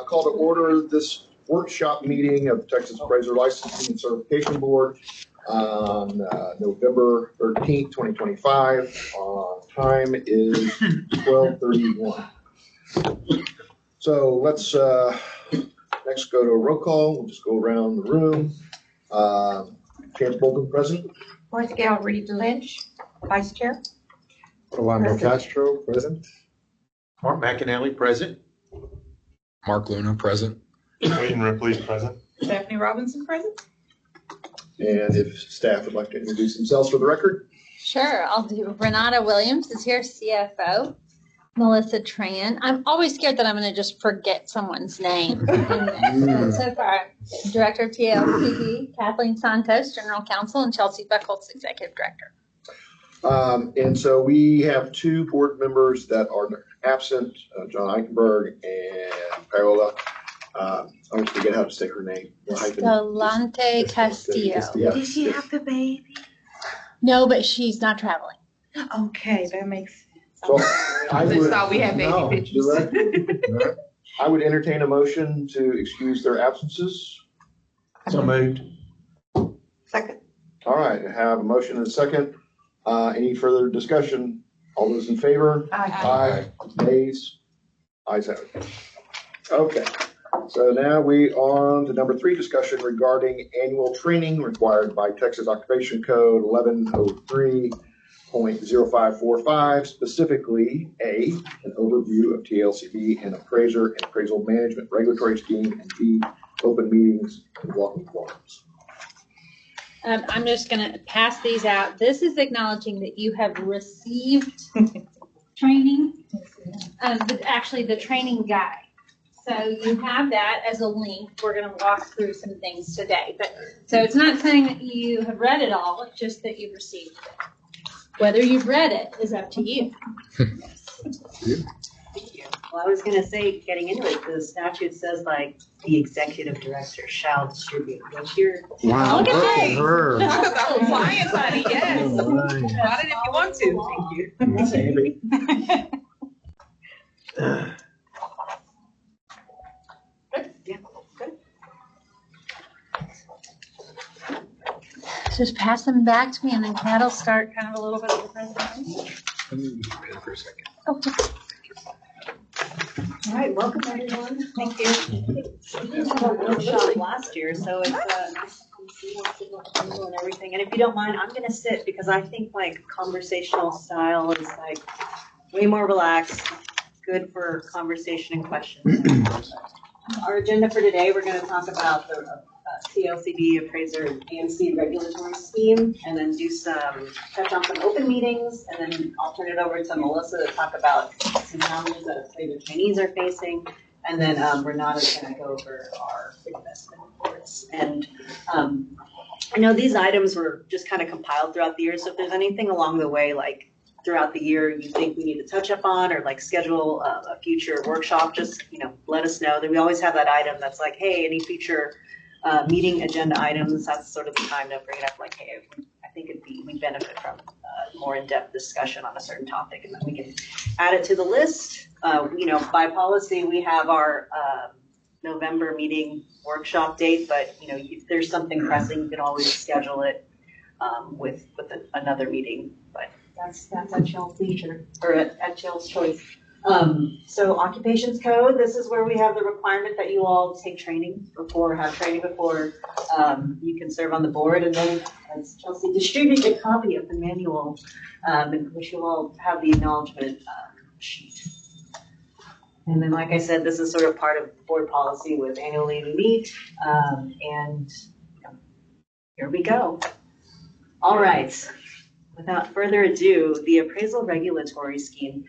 call to order this workshop meeting of Texas Appraiser Licensing and Certification Board on November 13th, 2025. Time is 12:31. So let's next go to a roll call. We'll just go around the room. Chance Bolton, present. Gail Reed Lynch, Vice Chair. Orlando Castro, present. Mark McAnally, present. Mark Luna, present. Wayne Ripley, present. Stephanie Robinson, present. And if staff would like to introduce themselves for the record. Sure, I'll do. Renata Williams is here, CFO. Melissa Tran. I'm always scared that I'm going to just forget someone's name. So far, Director of TALCB, Kathleen Santos, General Counsel, and Chelsea Beckholtz, Executive Director. And so we have two board members that are absent, John Eichenberg and Paola. I always forget how to say her name. Escalante Castillo. Did she have the baby? No, but she's not traveling. Okay, that makes sense. So I would, thought we had baby pictures. I would entertain a motion to excuse their absences. So moved. Second. All right, I have a motion and a second. Any further discussion? All those in favor? Aye. Nays? Ayes have it. Okay, so now we on to number 3, discussion regarding annual training required by Texas Occupation Code 1103.0545, specifically A, an overview of TALCB and Appraiser and appraisal management regulatory scheme, and B, open meetings and walking forums. I'm just going to pass these out. This is acknowledging that you have received training, actually the training guide. So you have that as a link. We're going to walk through some things today. So it's not saying that you have read it all, it's just that you've received it. Whether you've read it is up to you. Thank you. Well, I was going to say, getting into it, the statute says like the executive director shall distribute. What's your? Wow, look at her. Talk about compliance, honey. Yes. Got it if you want to. Thank you. Yeah, good. Just pass them back to me, and then Kat will start kind of a little bit of the presentation. Let me just pen for a second. Okay. All right, welcome everyone. Thank you. We did have a workshop last year, so it's nice to see more people and everything. And if you don't mind, I'm going to sit because I think like conversational style is like way more relaxed, good for conversation and questions. Our agenda for today, we're going to talk about the TLCB, Appraiser, and AMC regulatory scheme, and then touch on some open meetings, and then I'll turn it over to Melissa to talk about some challenges that Appraiser trainees are facing, and then Renata's going to go over our investment reports. And I know these items were just kind of compiled throughout the year, so if there's anything along the way, like throughout the year you think we need to touch up on or like schedule a future workshop, just let us know. That we always have that item that's like, hey, any future meeting agenda items, that's sort of the time to bring it up, like, hey, I think we benefit from more in-depth discussion on a certain topic, and then we can add it to the list. By policy, we have our November meeting workshop date, but if there's something pressing, you can always schedule it with another meeting, but that's at Chill's leisure, or at Chill's choice. So occupations code, this is where we have the requirement that you all take training before you can serve on the board, and then as Chelsea distribute a copy of the manual, in which you'll all have the acknowledgement sheet. And then, like I said, this is sort of part of board policy with annually we meet, and here we go. All right, without further ado, the appraisal regulatory scheme.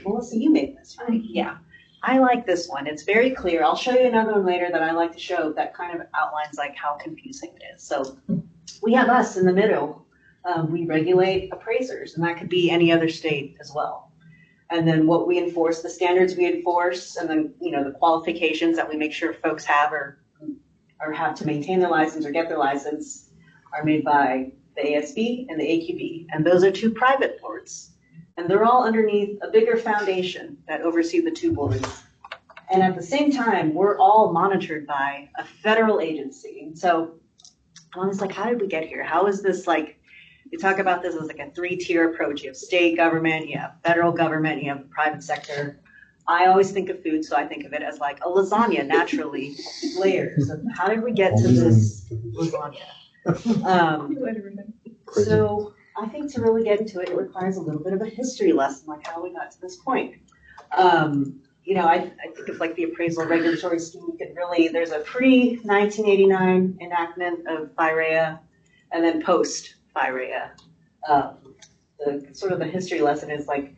Melissa, you made this, right? Yeah. I like this one. It's very clear. I'll show you another one later that I like to show that kind of outlines like how confusing it is. So we have us in the middle. We regulate appraisers, and that could be any other state as well. And then what we enforce, the standards we enforce, and then the qualifications that we make sure folks have or have to maintain their license or get their license are made by the ASB and the AQB. And those are two private boards. And they're all underneath a bigger foundation that oversee the two boards. And at the same time, we're all monitored by a federal agency. And so I was like, how did we get here? How is this like, we talk about this as like a 3-tier approach. You have state government, you have federal government, you have the private sector. I always think of food, so I think of it as like a lasagna, naturally, layers. Of how did we get to this lasagna? So I think to really get into it, it requires a little bit of a history lesson, like how we got to this point. I think of like the appraisal regulatory scheme, you could really, there's a pre-1989 enactment of FIREA and then post-FIREA. The history lesson is like,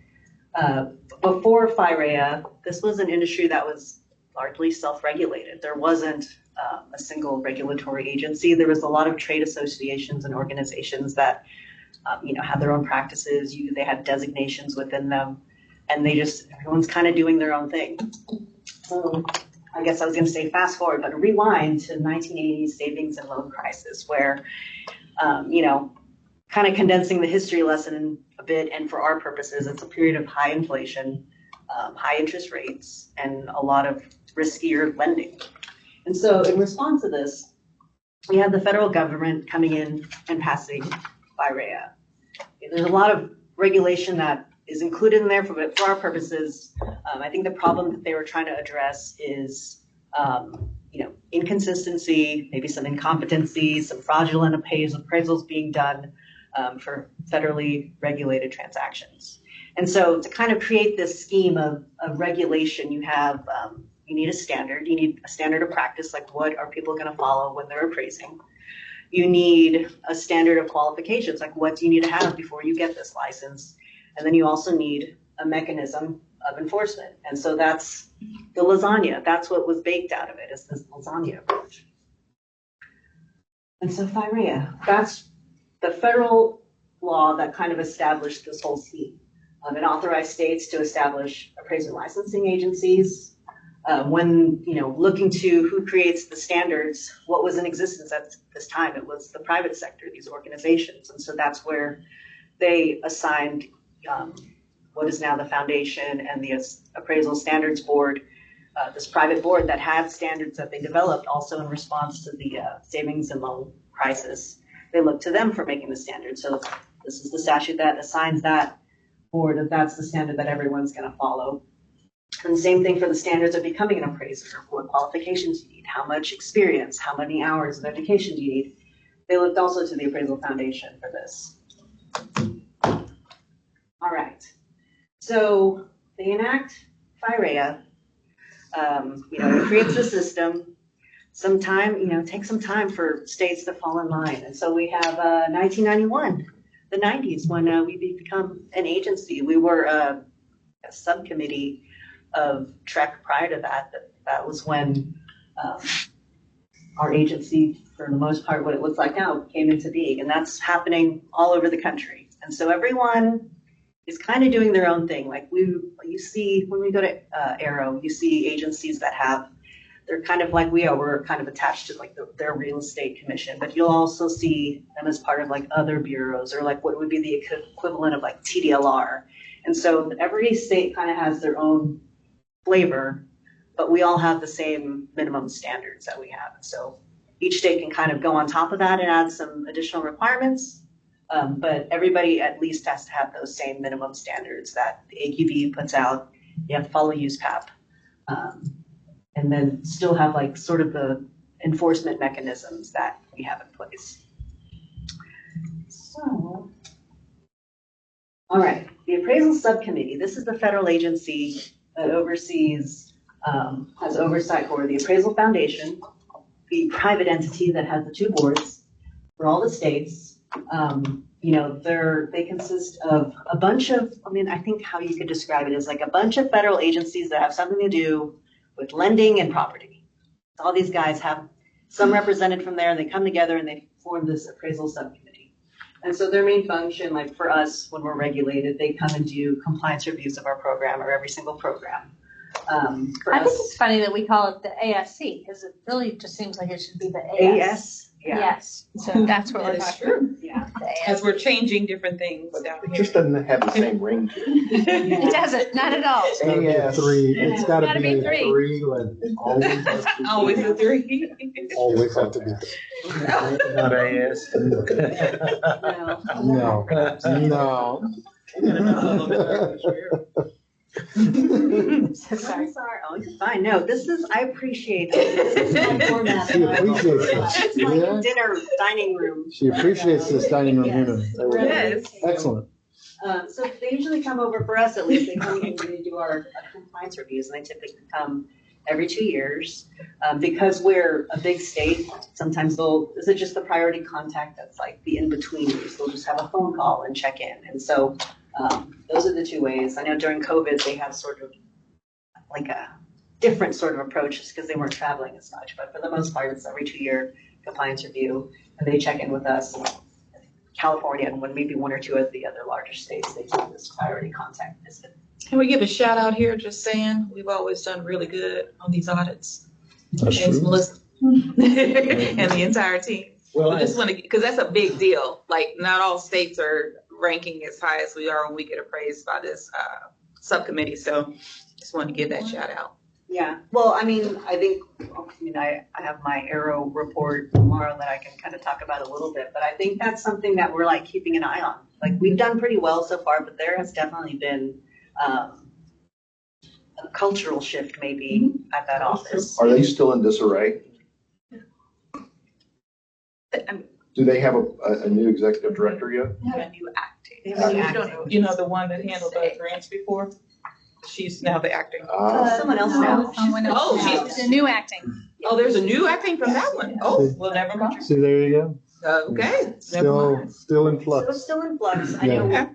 before FIREA, this was an industry that was largely self-regulated. There wasn't a single regulatory agency. There was a lot of trade associations and organizations that, had their own practices. They had designations within them, and everyone's kind of doing their own thing. So I guess I was going to say fast forward, but rewind to 1980s savings and loan crisis, where, kind of condensing the history lesson a bit, and for our purposes, it's a period of high inflation, high interest rates, and a lot of riskier lending. And so in response to this, we had the federal government coming in and passing FIREA. There's a lot of regulation that is included in there, but for our purposes, I think the problem that they were trying to address is, inconsistency, maybe some incompetency, some fraudulent appraisals being done for federally regulated transactions. And so to kind of create this scheme of regulation, you need a standard. You need a standard of practice, like what are people going to follow when they're appraising. You need a standard of qualifications, like what do you need to have before you get this license. And then you also need a mechanism of enforcement. And so that's the lasagna. That's what was baked out of it, is this lasagna approach. And so FIREA, that's the federal law that kind of established this whole scheme. It authorized states to establish appraisal licensing agencies. When looking to who creates the standards, what was in existence at this time, it was the private sector, these organizations. And so that's where they assigned what is now the foundation and the Appraisal Standards Board, this private board that had standards that they developed also in response to the savings and loan crisis. They looked to them for making the standards. So this is the statute that assigns that board, that that's the standard that everyone's going to follow. And the same thing for the standards of becoming an appraiser. What qualifications you need, how much experience, how many hours of education do you need. They looked also to the Appraisal Foundation for this. All right. So they enact FIREA. It creates a system. Takes some time for states to fall in line. And so we have 1991, the 90s, when we become an agency. We were a subcommittee of TREC prior to that. That was when our agency, for the most part, what it looks like now, came into being. And that's happening all over the country. And so everyone is kind of doing their own thing. Like you see, when we go to Aero, you see agencies that they're kind of like we are. We're kind of attached to like their real estate commission, but you'll also see them as part of like other bureaus, or like what would be the equivalent of like TDLR. And so every state kind of has their own flavor, but we all have the same minimum standards that we have. So each state can kind of go on top of that and add some additional requirements, but everybody at least has to have those same minimum standards that the AQB puts out. You have to follow USPAP. And then still have like sort of the enforcement mechanisms that we have in place. So, all right, the appraisal subcommittee. This is the federal agency that oversees, has oversight for the Appraisal Foundation, the private entity that has the two boards for all the states. They consist of a bunch of, I think how you could describe it is like a bunch of federal agencies that have something to do with lending and property. All these guys have some represented from there, and they come together and they form this appraisal subcommittee. And so their main function, like for us, when we're regulated, they come and do compliance reviews of our program, or every single program. I think it's funny that we call it the ASC, because it really just seems like it should be the AS. Yeah, Yes, so that's what That we're is talking true. yeah. about. As we're changing different things down It here. just doesn't have the same ring to it. It doesn't, not at all. It's gotta be a Yes. three, it's gotta Gotta be be a three. three, and always has to be. Always a three. Always have to be. Not AS. No. No, no. Sorry. Oh, it's fine. No, this is, I appreciate it. This is my format. She appreciates it. It's like Yeah. a dinner dining room. She appreciates this dining room Yes. humor. Yes. Excellent. So they usually come over, for us at least, they come and we do our compliance reviews, and they typically come every 2 years. Because we're a big state, sometimes is it just the priority contact that's like the in-betweeners? They'll just have a phone call and check in. And so those are the two ways. I know during COVID, they have sort of like a different sort of approach just because they weren't traveling as much. But for the most part, it's every 2-year compliance review, and they check in with us. California and maybe one or two of the other larger states, they do this priority contact visit. Can we give a shout out here, just saying, we've always done really good on these audits. That's Thanks, true. Melissa. And the entire team. Well, I just want to, because that's a big deal. Like, not all states are ranking as high as we are when we get appraised by this subcommittee. So just want to give that shout out. Yeah, well, I mean, I have my Aero report tomorrow that I can kind of talk about a little bit, but I think that's something that we're like keeping an eye on. Like, we've done pretty well so far, but there has definitely been a cultural shift maybe at that office. Are they still in disarray? Do they have a new executive director yet? A new acting. They have a new acting. You know, the one that handled the grants before? She's now the acting. Someone else now. Oh, she's The new acting. Oh, there's a new acting from that one. Oh, well, never mind. See, there you go. Okay. Never mind. Still in So flux. it's still in flux. I Yeah. know. Okay.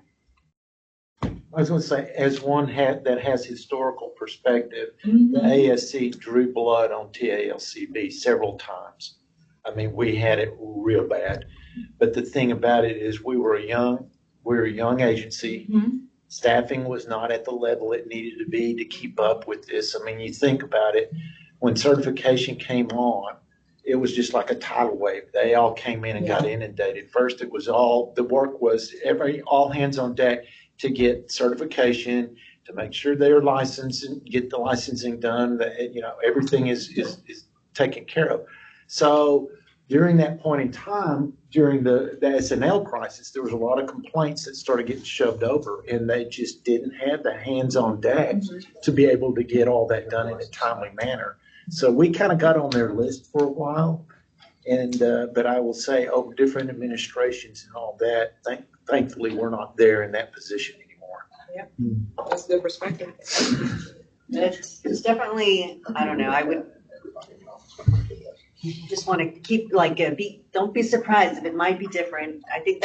I was gonna say, as one that has historical perspective, the Mhm. ASC drew blood on TALCB several times. I mean, we had it real bad. But the thing about it is we were a young agency. Mhm. Staffing was not at the level it needed to be to keep up with this. I mean, you think about it, when certification came on, it was just like a tidal wave. They all came in and got inundated. First, it was the work was all hands on deck to get certification, to make sure they're licensed and get the licensing done, that, everything is taken care of. So during that point in time, during the SNL crisis, there was a lot of complaints that started getting shoved over, and they just didn't have the hands on deck to be able to get all that done in a timely manner. So we kind of got on their list for a while, and but I will say, over different administrations and all that, thankfully, we're not there in that position anymore. That's a good perspective. It's definitely, I don't know, I would just want to keep don't be surprised if it might be different. I think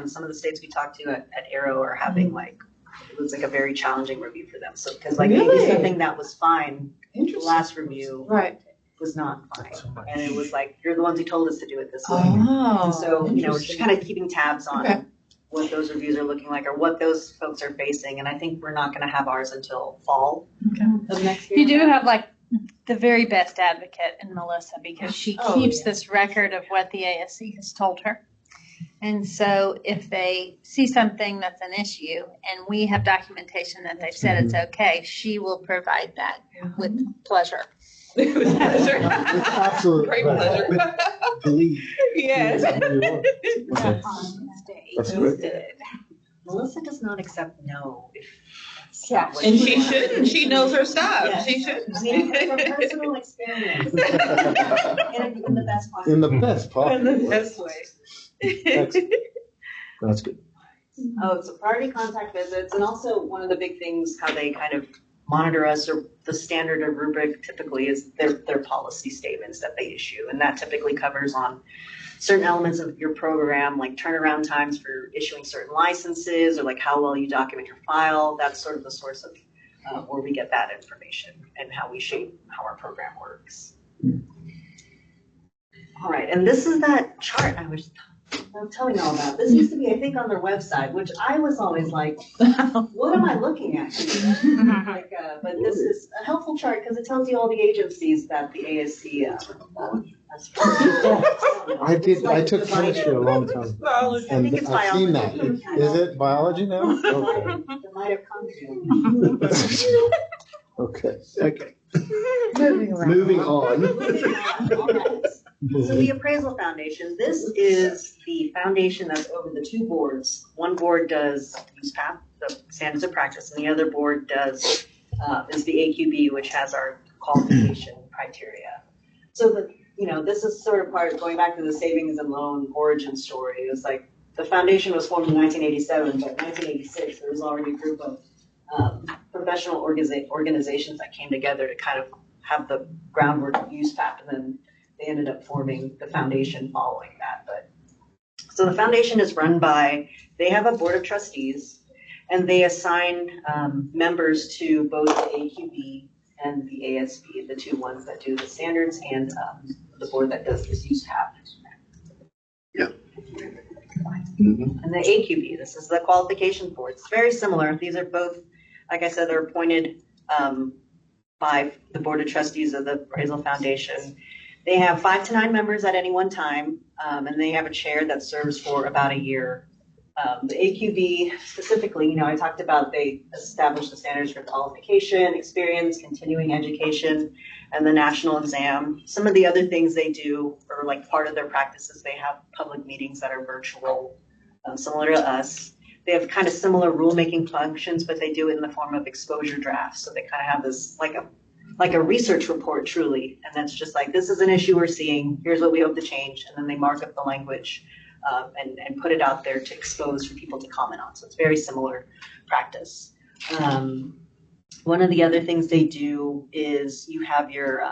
some of the states we talked to at Aero are having it was like a very challenging review for them. So, because maybe Really? something that was fine, the Interesting. last review Right. was not fine. And it was like, you're the ones who told us to do it this way. Oh. And so, we're just kind of keeping tabs on Okay. what those reviews are looking like or what those folks are facing. And I think we're not going to have ours until fall Okay. of next year. You do have the very best advocate in Melissa because she keeps this record of what the ASC has told her. And so if they see something that's an issue and we have documentation that they've said it's okay, she will provide that with pleasure. It was a pleasure. It's absolute Great pleasure. pleasure. Believe. Yes. That's good. Melissa does not accept no. Yeah. And she shouldn't. She knows her stuff. Yes. She shouldn't. I mean, from personal experience. In the best possible. In the best In possible the way. best way. Excellent. That's good. Oh, so priority contact visits, and also one of the big things, how they kind of monitor us, or the standard or rubric typically is their policy statements that they issue. And that typically covers on certain elements of your program, like turnaround times for issuing certain licenses, or like how well you document your file. That's sort of the source of where we get that information and how we shape how our program works. All right, and this is that chart I was I'm telling you all about. This used to be, I think, on their website, which I was always like, what am I looking at here? Like, but this is a helpful chart because it tells you all the agencies that the ASC has. I did, I took chemistry a long time. I And think it's I've seen that. biology. Is it biology now? Okay. The mitochondria. Okay. Okay. Moving around. Moving on. All right. So the Appraisal Foundation, this is the foundation that's over the two boards. One board does USPAP, the standards of practice, and the other board does, is the AQB, which has our qualification criteria. So this is sort of part of going back to the savings and loan origin story. It was like the foundation was formed in 1987, but 1986, there was already a group of professional organizations that came together to kind of have the groundwork of USPAP, and then they ended up forming the foundation following that. So the foundation is run by, they have a board of trustees, and they assign members to both the AQB and the ASB, the two ones that do the standards, and the board that does this USPAP. Yeah. And the AQB, this is the qualification board. It's very similar. These are both, like I said, they're appointed by the board of trustees of the Appraisal Foundation. They have 5 to 9 members at any one time, and they have a chair that serves for about a year. The AQB specifically, I talked about they established the standards for qualification, experience, continuing education, and the national exam. Some of the other things they do, or like part of their practices, they have public meetings that are virtual, similar to us. They have kind of similar rulemaking functions, but they do it in the form of exposure drafts. So they kind of have this like a research report, truly. And that's just like, this is an issue we're seeing. Here's what we hope to change. And then they mark up the language and put it out there to expose for people to comment on. So it's very similar practice. One of the other things they do is you have your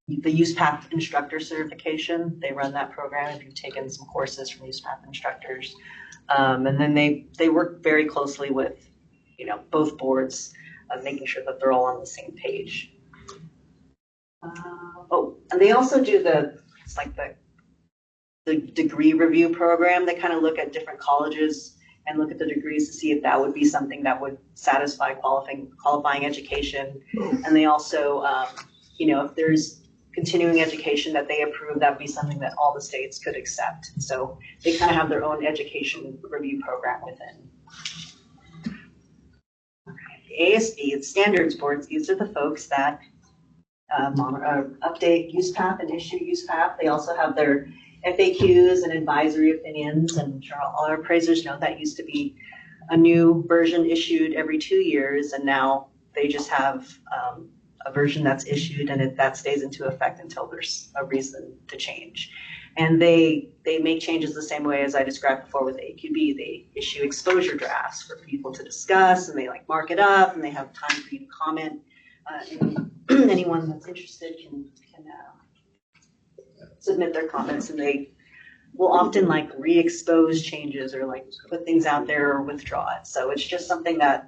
the USPAP instructor certification. They run that program if you've taken some courses from USPAP instructors. And then they work very closely with, both boards, making sure that they're all on the same page. And they also do the degree review program. They kind of look at different colleges and look at the degrees to see if that would be something that would satisfy qualifying education. And they also, if there's continuing education that they approve, that would be something that all the states could accept. So they kind of have their own education review program within. The ASB, the standards boards, these are the folks that update USPAP and issue USPAP. They also have their FAQs and advisory opinions, and I'm sure all our appraisers know that used to be a new version issued every 2 years, and now they just have a version that's issued, and that stays into effect until there's a reason to change. And they make changes the same way as I described before with AQB. They issue exposure drafts for people to discuss, and they mark it up, and they have time for you to comment. Anyone that's interested can submit their comments, and they will often re-expose changes or put things out there or withdraw it. So it's just something that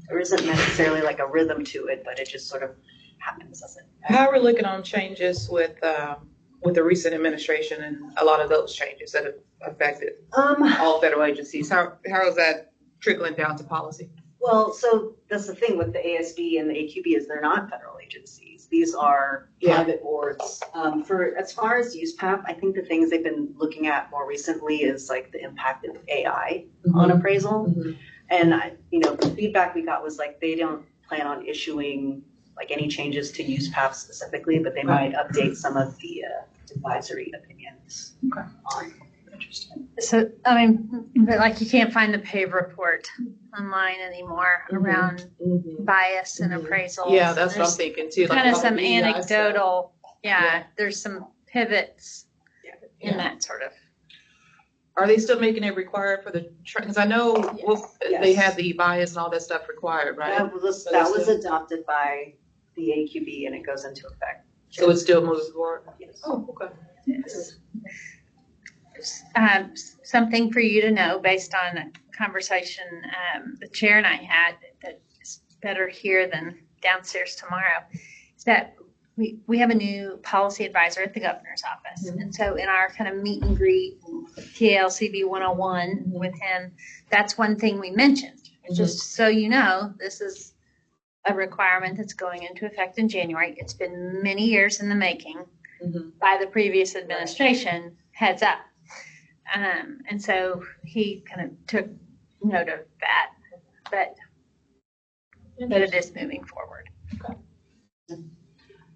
there isn't necessarily a rhythm to it, but it just sort of happens, doesn't it? How are we looking on changes with the recent administration and a lot of those changes that have affected all federal agencies? How is that trickling down to policy? Well, so that's the thing with the ASB and the AQB is they're not federal agencies. These are private boards. For as far as USPAP, I think the things they've been looking at more recently is the impact of AI on appraisal. Mm-hmm. And the feedback we got was they don't plan on issuing any changes to USPAP specifically, but they might update some of the advisory opinions. Okay. Interesting. So, but you can't find the PAVE report online anymore around bias and appraisal. Yeah, that's what I'm thinking too. Kind of some anecdotal, there's some pivots in that sort of. Are they still making it required for the, because I know they had the bias and all that stuff required, right? That was adopted by the AQB and it goes into effect. So it still moves forward? Yes. Oh, okay. Yes. Something for you to know based on a conversation the chair and I had that is better here than downstairs tomorrow is that we have a new policy advisor at the governor's office. And so in our kind of meet and greet TALCB 101 with him, that's one thing we mentioned. Just so you know, this is a requirement that's going into effect in January. It's been many years in the making by the previous administration, heads up. And so he kind of took note of that, but it is moving forward.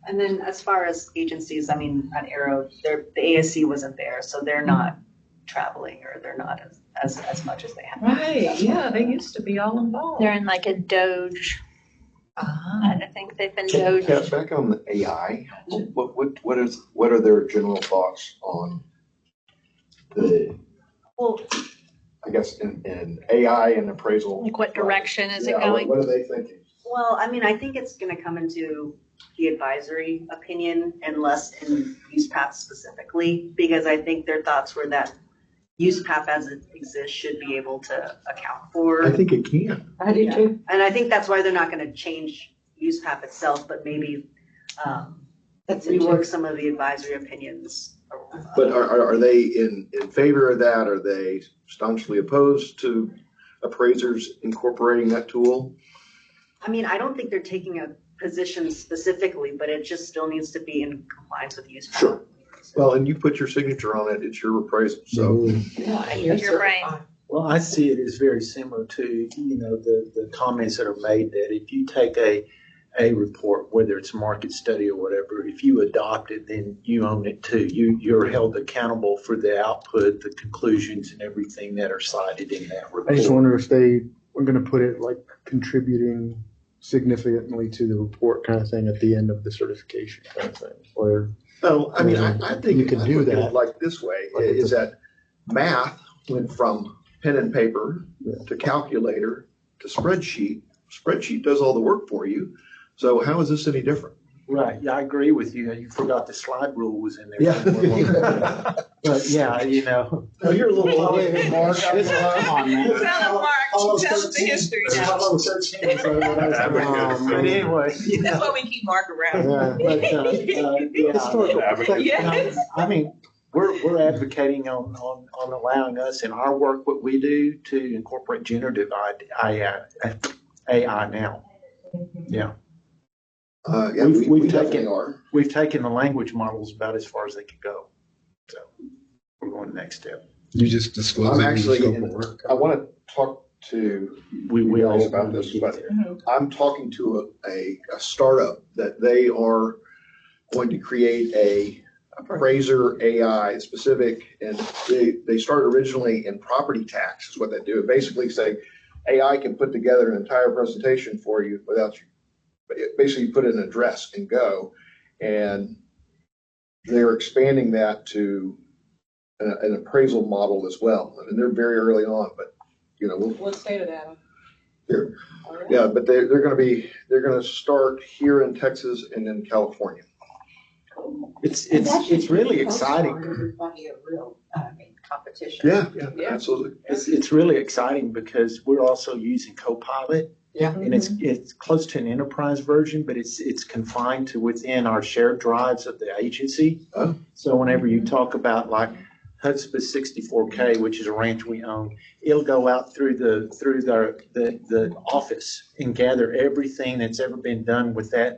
And then as far as agencies, I mean, at Arrow, the ASC wasn't there, so they're not traveling or they're not as much as they have. Right, yeah, they used to be all involved. They're in like a Doge. I think they've been Kat, Doge. back on the AI, what are their general thoughts on the, Well, I guess, in AI and appraisal? Like what direction is it Yeah, going? What are they thinking? well, I mean, I think it's gonna come into the advisory opinion and less in use path specifically, because I think their thoughts were that use path as it exists should be able to account for. I think it can. I do too. And I think that's why they're not gonna change use path itself, but maybe rework some of the advisory opinions. But are they in favor of that? Are they staunchly opposed to appraisers incorporating that tool? I mean, I don't think they're taking a position specifically, but it just still needs to be in compliance with use path. Sure. Well, and you put your signature on it, it's your appraisal, so. Your brain. Well, I see it as very similar to, the comments that are made that if you take a report, whether it's a market study or whatever, if you adopt it, then you own it too. You're held accountable for the output, the conclusions and everything that are cited in that report. I just wonder if they were gonna put it like contributing significantly to the report kind of thing at the end of the certification kind of thing, or. Well, I mean, I think You could I do look at it that. like this way, Like is that math went from pen and paper Yeah. to calculator to spreadsheet. Spreadsheet does all the work for you. So how is this any different? Right, yeah, I agree with you. You forgot the slide rule was in there. Yeah. But yeah, No, you're a little. Come on, man. Tell them, Mark, tell us the history now. But anyway, That's why we keep Mark around. Yeah. but, Yeah. I mean, we're advocating on allowing us in our work, what we do, to incorporate generative AI now. Yeah. Yeah, We've we taken- definitely are. We've taken the language models about as far as they could go. So we're going to the next step. You just disclosed. I'm the actually scope in- of work. I want to talk to We you guys all about this, get but there. I'm talking to a startup that they are going to create a appraiser AI specific, and they started originally in property tax is what they do. Basically say AI can put together an entire presentation for you without you, basically you put in an address and go, and they're expanding that to an appraisal model as well. And they're very early on, but What state of that? Here. Yeah, but they're going to start here in Texas and in California. It's really exciting. Everybody a real, competition. Yeah, Yeah. absolutely. It's really exciting because we're also using Copilot. Yeah. And it's close to an enterprise version, but it's confined to within our shared drives of the agency. Oh. So whenever you talk about like Hudspeth 64K, which is a ranch we own, it'll go out through the office and gather everything that's ever been done with that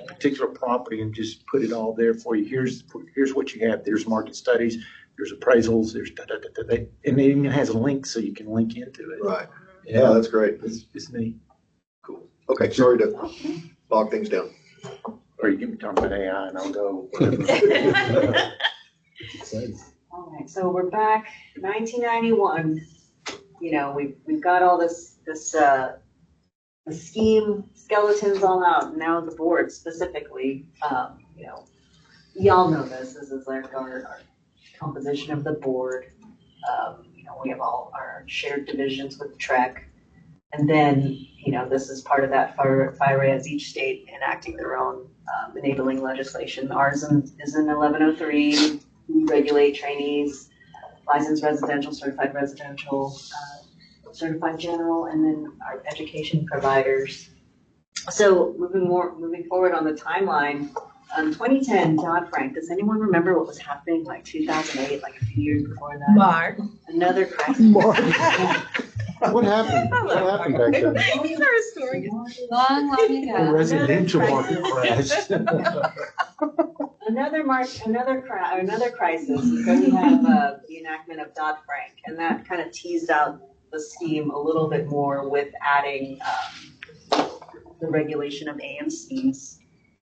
particular property and just put it all there for you. Here's what you have. There's market studies, there's appraisals, there's and it even has a link so you can link into it. Right. Yeah, that's great. It's neat. Cool. Okay, sorry to bog things down. Or you can be talking about AI and I'll go. All right, so we're back, 1991. We've got all this the scheme skeletons all out. Now the board specifically, y'all know this. This is like our composition of the board. We have all our shared divisions with TREC. And then, this is part of that FIRA as each state enacting their own enabling legislation. Ours is in 1103. We regulate trainees, licensed residential, certified residential, certified general, and then our education providers. So moving forward on the timeline, 2010, Dodd-Frank. Does anyone remember what was happening like 2008, like a few years before that? Mark. Another crisis. What happened? What happened back then? He's heard stories. Long, long The ago. residential market crashed. Another crisis is when we have the enactment of Dodd-Frank, and that kind of teased out the scheme a little bit more with adding the regulation of AMCs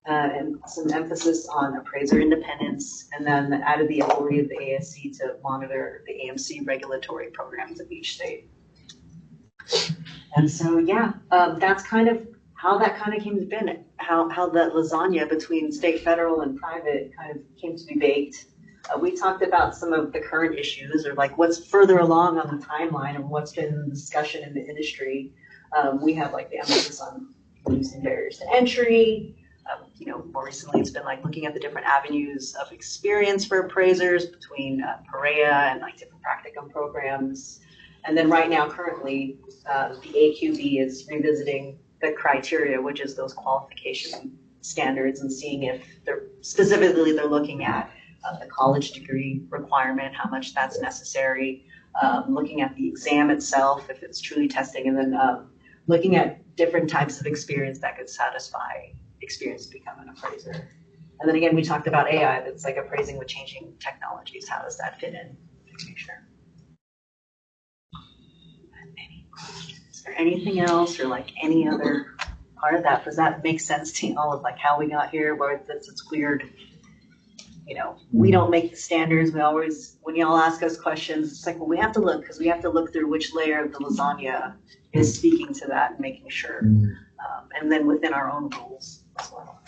and some emphasis on appraiser independence, and then added the authority of the ASC to monitor the AMC regulatory programs of each state. And so, yeah, that's kind of how that kind of came to be, how that lasagna between state, federal, and private kind of came to be baked. We talked about some of the current issues, or like what's further along on the timeline and what's been in discussion in the industry. We have like the emphasis on reducing barriers to entry. More recently, it's been like looking at the different avenues of experience for appraisers between PAREA and like different practicum programs. And then right now, currently, the AQB is revisiting the criteria, which is those qualification standards, and seeing if they're looking at the college degree requirement, how much that's necessary, looking at the exam itself, if it's truly testing, and then looking at different types of experience that could satisfy experience to become an appraiser. And then again, we talked about AI, that's like appraising with changing technologies. How does that fit in the future? Any questions? Is there anything else, or like any other part of that? Does that make sense to all of like how we got here, where it's weird? We don't make the standards. We always, when y'all ask us questions, it's like, well, we have to look, because we have to look through which layer of the lasagna is speaking to that and making sure. And then within our own rules as well.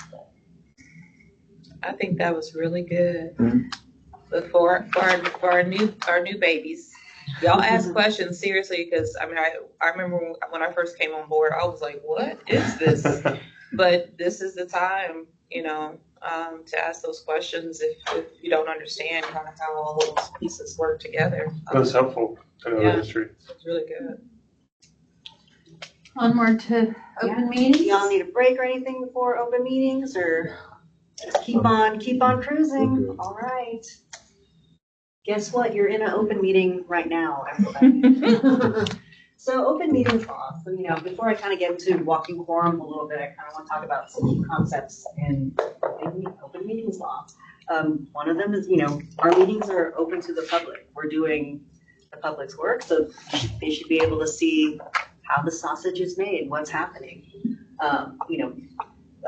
I think that was really good. But for our new babies, y'all ask questions seriously, because I remember when I first came on board, I was like, what is this? But this is the time, to ask those questions if you don't understand kind of how all those pieces work together. That's helpful to know the history. It's really good. Onward to open meetings. Do y'all need a break or anything before open meetings, or just keep on cruising? All right. Guess what? You're in an open meeting right now, everybody. So open meetings law. So, before I kind of get into walking quorum a little bit, I kind of want to talk about some key concepts in open meetings law. One of them is, our meetings are open to the public. We're doing the public's work, so they should be able to see how the sausage is made, what's happening. A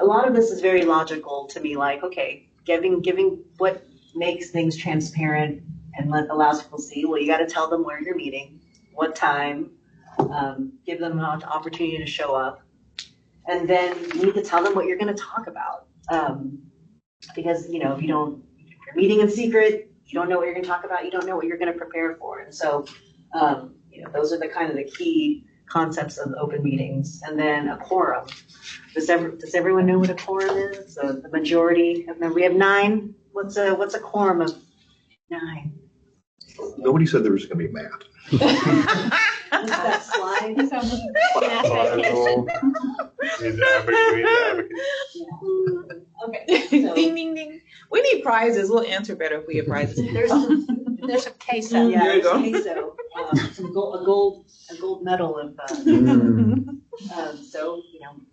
lot of this is very logical to me, like, okay, giving what makes things transparent and allows people to see, well, you got to tell them where you're meeting, what time, give them an opportunity to show up, and then you need to tell them what you're going to talk about. Because, if you're meeting in secret, you don't know what you're going to talk about, you don't know what you're going to prepare for. And so, those are the key concepts of open meetings. And then a quorum. Does everyone know what a quorum is? The majority of them. We have 9. What's a quorum of 9? Nobody said there was going to be math. What's that slide? Need the advocate. Okay. So Ding, ding, ding. We need prizes. We'll answer better if we get prizes. there's some queso. Yeah, There you there's go. queso. A gold medal of. So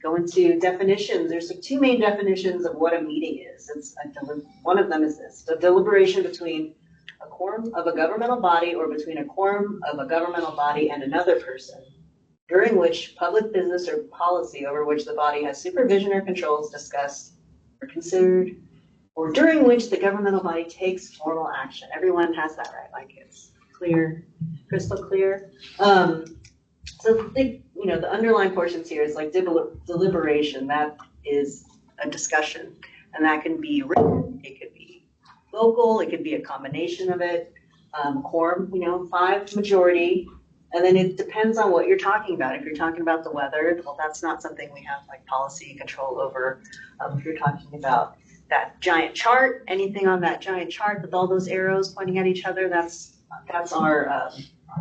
go into definitions. There's 2 main definitions of what a meeting is. One of them is this: the deliberation between a quorum of a governmental body or between a quorum of a governmental body and another person, during which public business or policy over which the body has supervision or control is discussed or considered, or during which the governmental body takes formal action. Everyone has that, right? Like it's clear, crystal clear. So the underlying portions here is like deliberation. That is a discussion, and that can be written. It could be vocal. It could be a combination of it. Quorum, 5 majority. And then it depends on what you're talking about. If you're talking about the weather, well, that's not something we have like policy control over. If you're talking about that giant chart, anything on that giant chart with all those arrows pointing at each other, that's our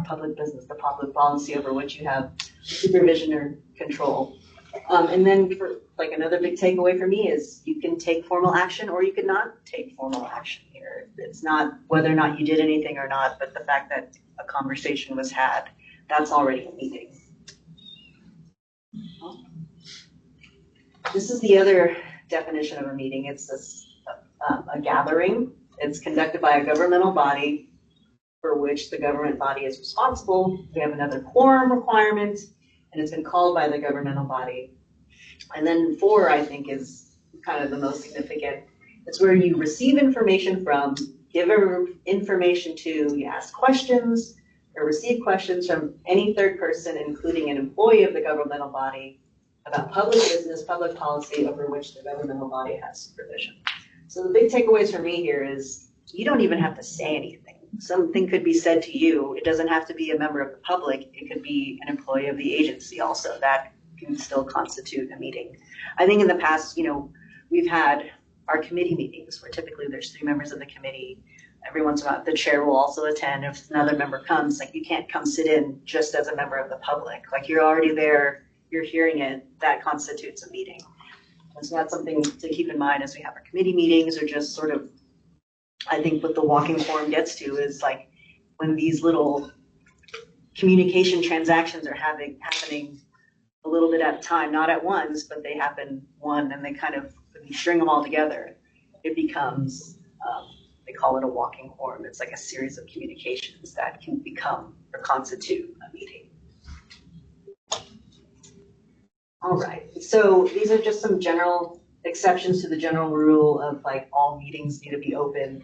public business, the public policy over which you have supervision or control. And then for, like, another big takeaway for me is you can take formal action or you can not take formal action here. It's not whether or not you did anything or not, but the fact that a conversation was had, that's already a meeting. This is the other definition of a meeting. It's this, a gathering. It's conducted by a governmental body for which the government body is responsible. We have another quorum requirement, and it's been called by the governmental body. And then 4, I think, is kind of the most significant. It's where you receive information from, give information to, you ask questions, or receive questions from any third person, including an employee of the governmental body, about public business, public policy over which the governmental body has supervision. So the big takeaways for me here is you don't even have to say anything. Something could be said to you. It doesn't have to be a member of the public. It could be an employee of the agency also. That can still constitute a meeting. I think in the past, we've had our committee meetings where typically there's 3 members of the committee. Every once in a while, the chair will also attend. If another member comes, like, you can't come sit in just as a member of the public. Like, you're already there, you're hearing it, that constitutes a meeting. And so that's something to keep in mind as we have our committee meetings, or just sort of, I think what the walking forum gets to is like when these little communication transactions are happening a little bit at a time, not at once, but they happen one, and they kind of, when you string them all together, it becomes, they call it a walking forum. It's like a series of communications that can become or constitute a meeting. All right, so these are just some general exceptions to the general rule of like all meetings need to be open.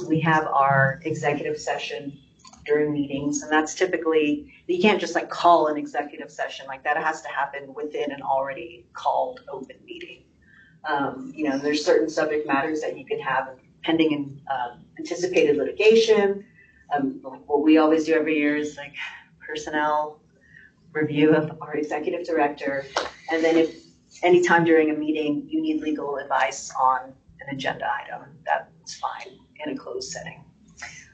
We have our executive session during meetings, and that's typically, you can't just like call an executive session, like that has to happen within an already called open meeting. There's certain subject matters that you can have pending in anticipated litigation. What we always do every year is like personnel review of our executive director. And then if anytime during a meeting you need legal advice on an agenda item, that's fine in a closed setting.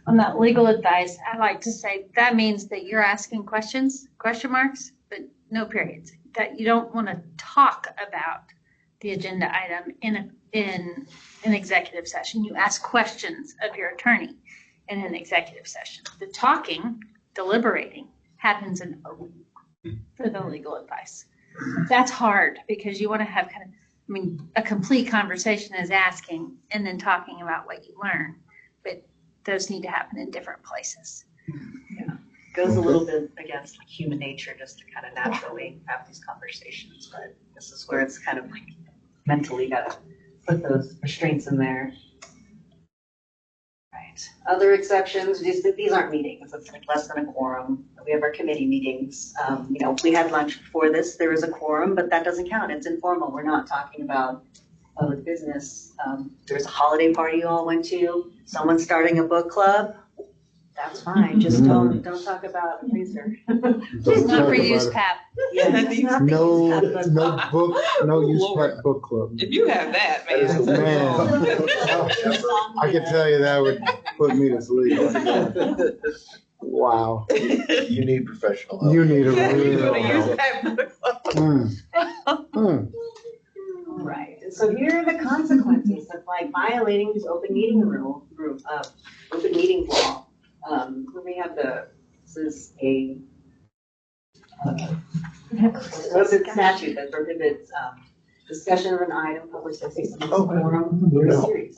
On that legal advice, I like to say that means that you're asking questions, question marks, but no periods. That you don't want to talk about the agenda item in an executive session. You ask questions of your attorney in an executive session. The talking, deliberating, happens in open for the legal advice. That's hard because you want to have a complete conversation is asking and then talking about what you learn, but those need to happen in different places. Yeah, goes a little bit against like human nature just to kind of naturally have these conversations, but this is where it's kind of like mentally got to put those restraints in there. Right. Other exceptions, these aren't meetings. It's like less than a quorum. We have our committee meetings. If we had lunch before this, there is a quorum, but that doesn't count. It's informal. We're not talking about public business. There's a holiday party you all went to. Someone's starting a book club. That's fine. Just don't talk about Appraiser. It's not for use, Pap. Yeah, No use pet book club. If you have that, That is the Man, I can tell you that would put me to sleep. Wow. You need professional help. You need a You're real gonna use help. that. Right. And so here are the consequences of like violating this open meeting open meeting law. We have this is a statute that prohibits discussion of an item, public safety, forum, or a series.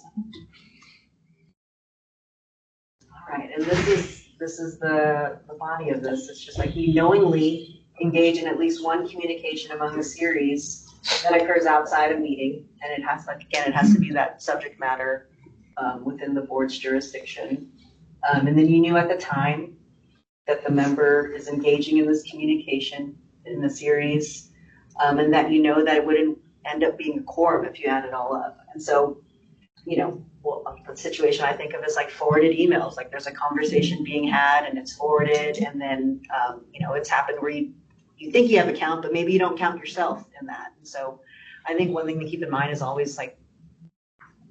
All right, and this is the body of this. It's just like we knowingly engage in at least one communication among a series that occurs outside a meeting, and it has to be that subject matter within the board's jurisdiction. And then you knew at the time that the member is engaging in this communication in the series, and that you know that it wouldn't end up being a quorum if you add it all up. And so, the situation I think of is like forwarded emails. Like there's a conversation being had and it's forwarded, and then it's happened where you think you have a count, but maybe you don't count yourself in that. And so I think one thing to keep in mind is always like,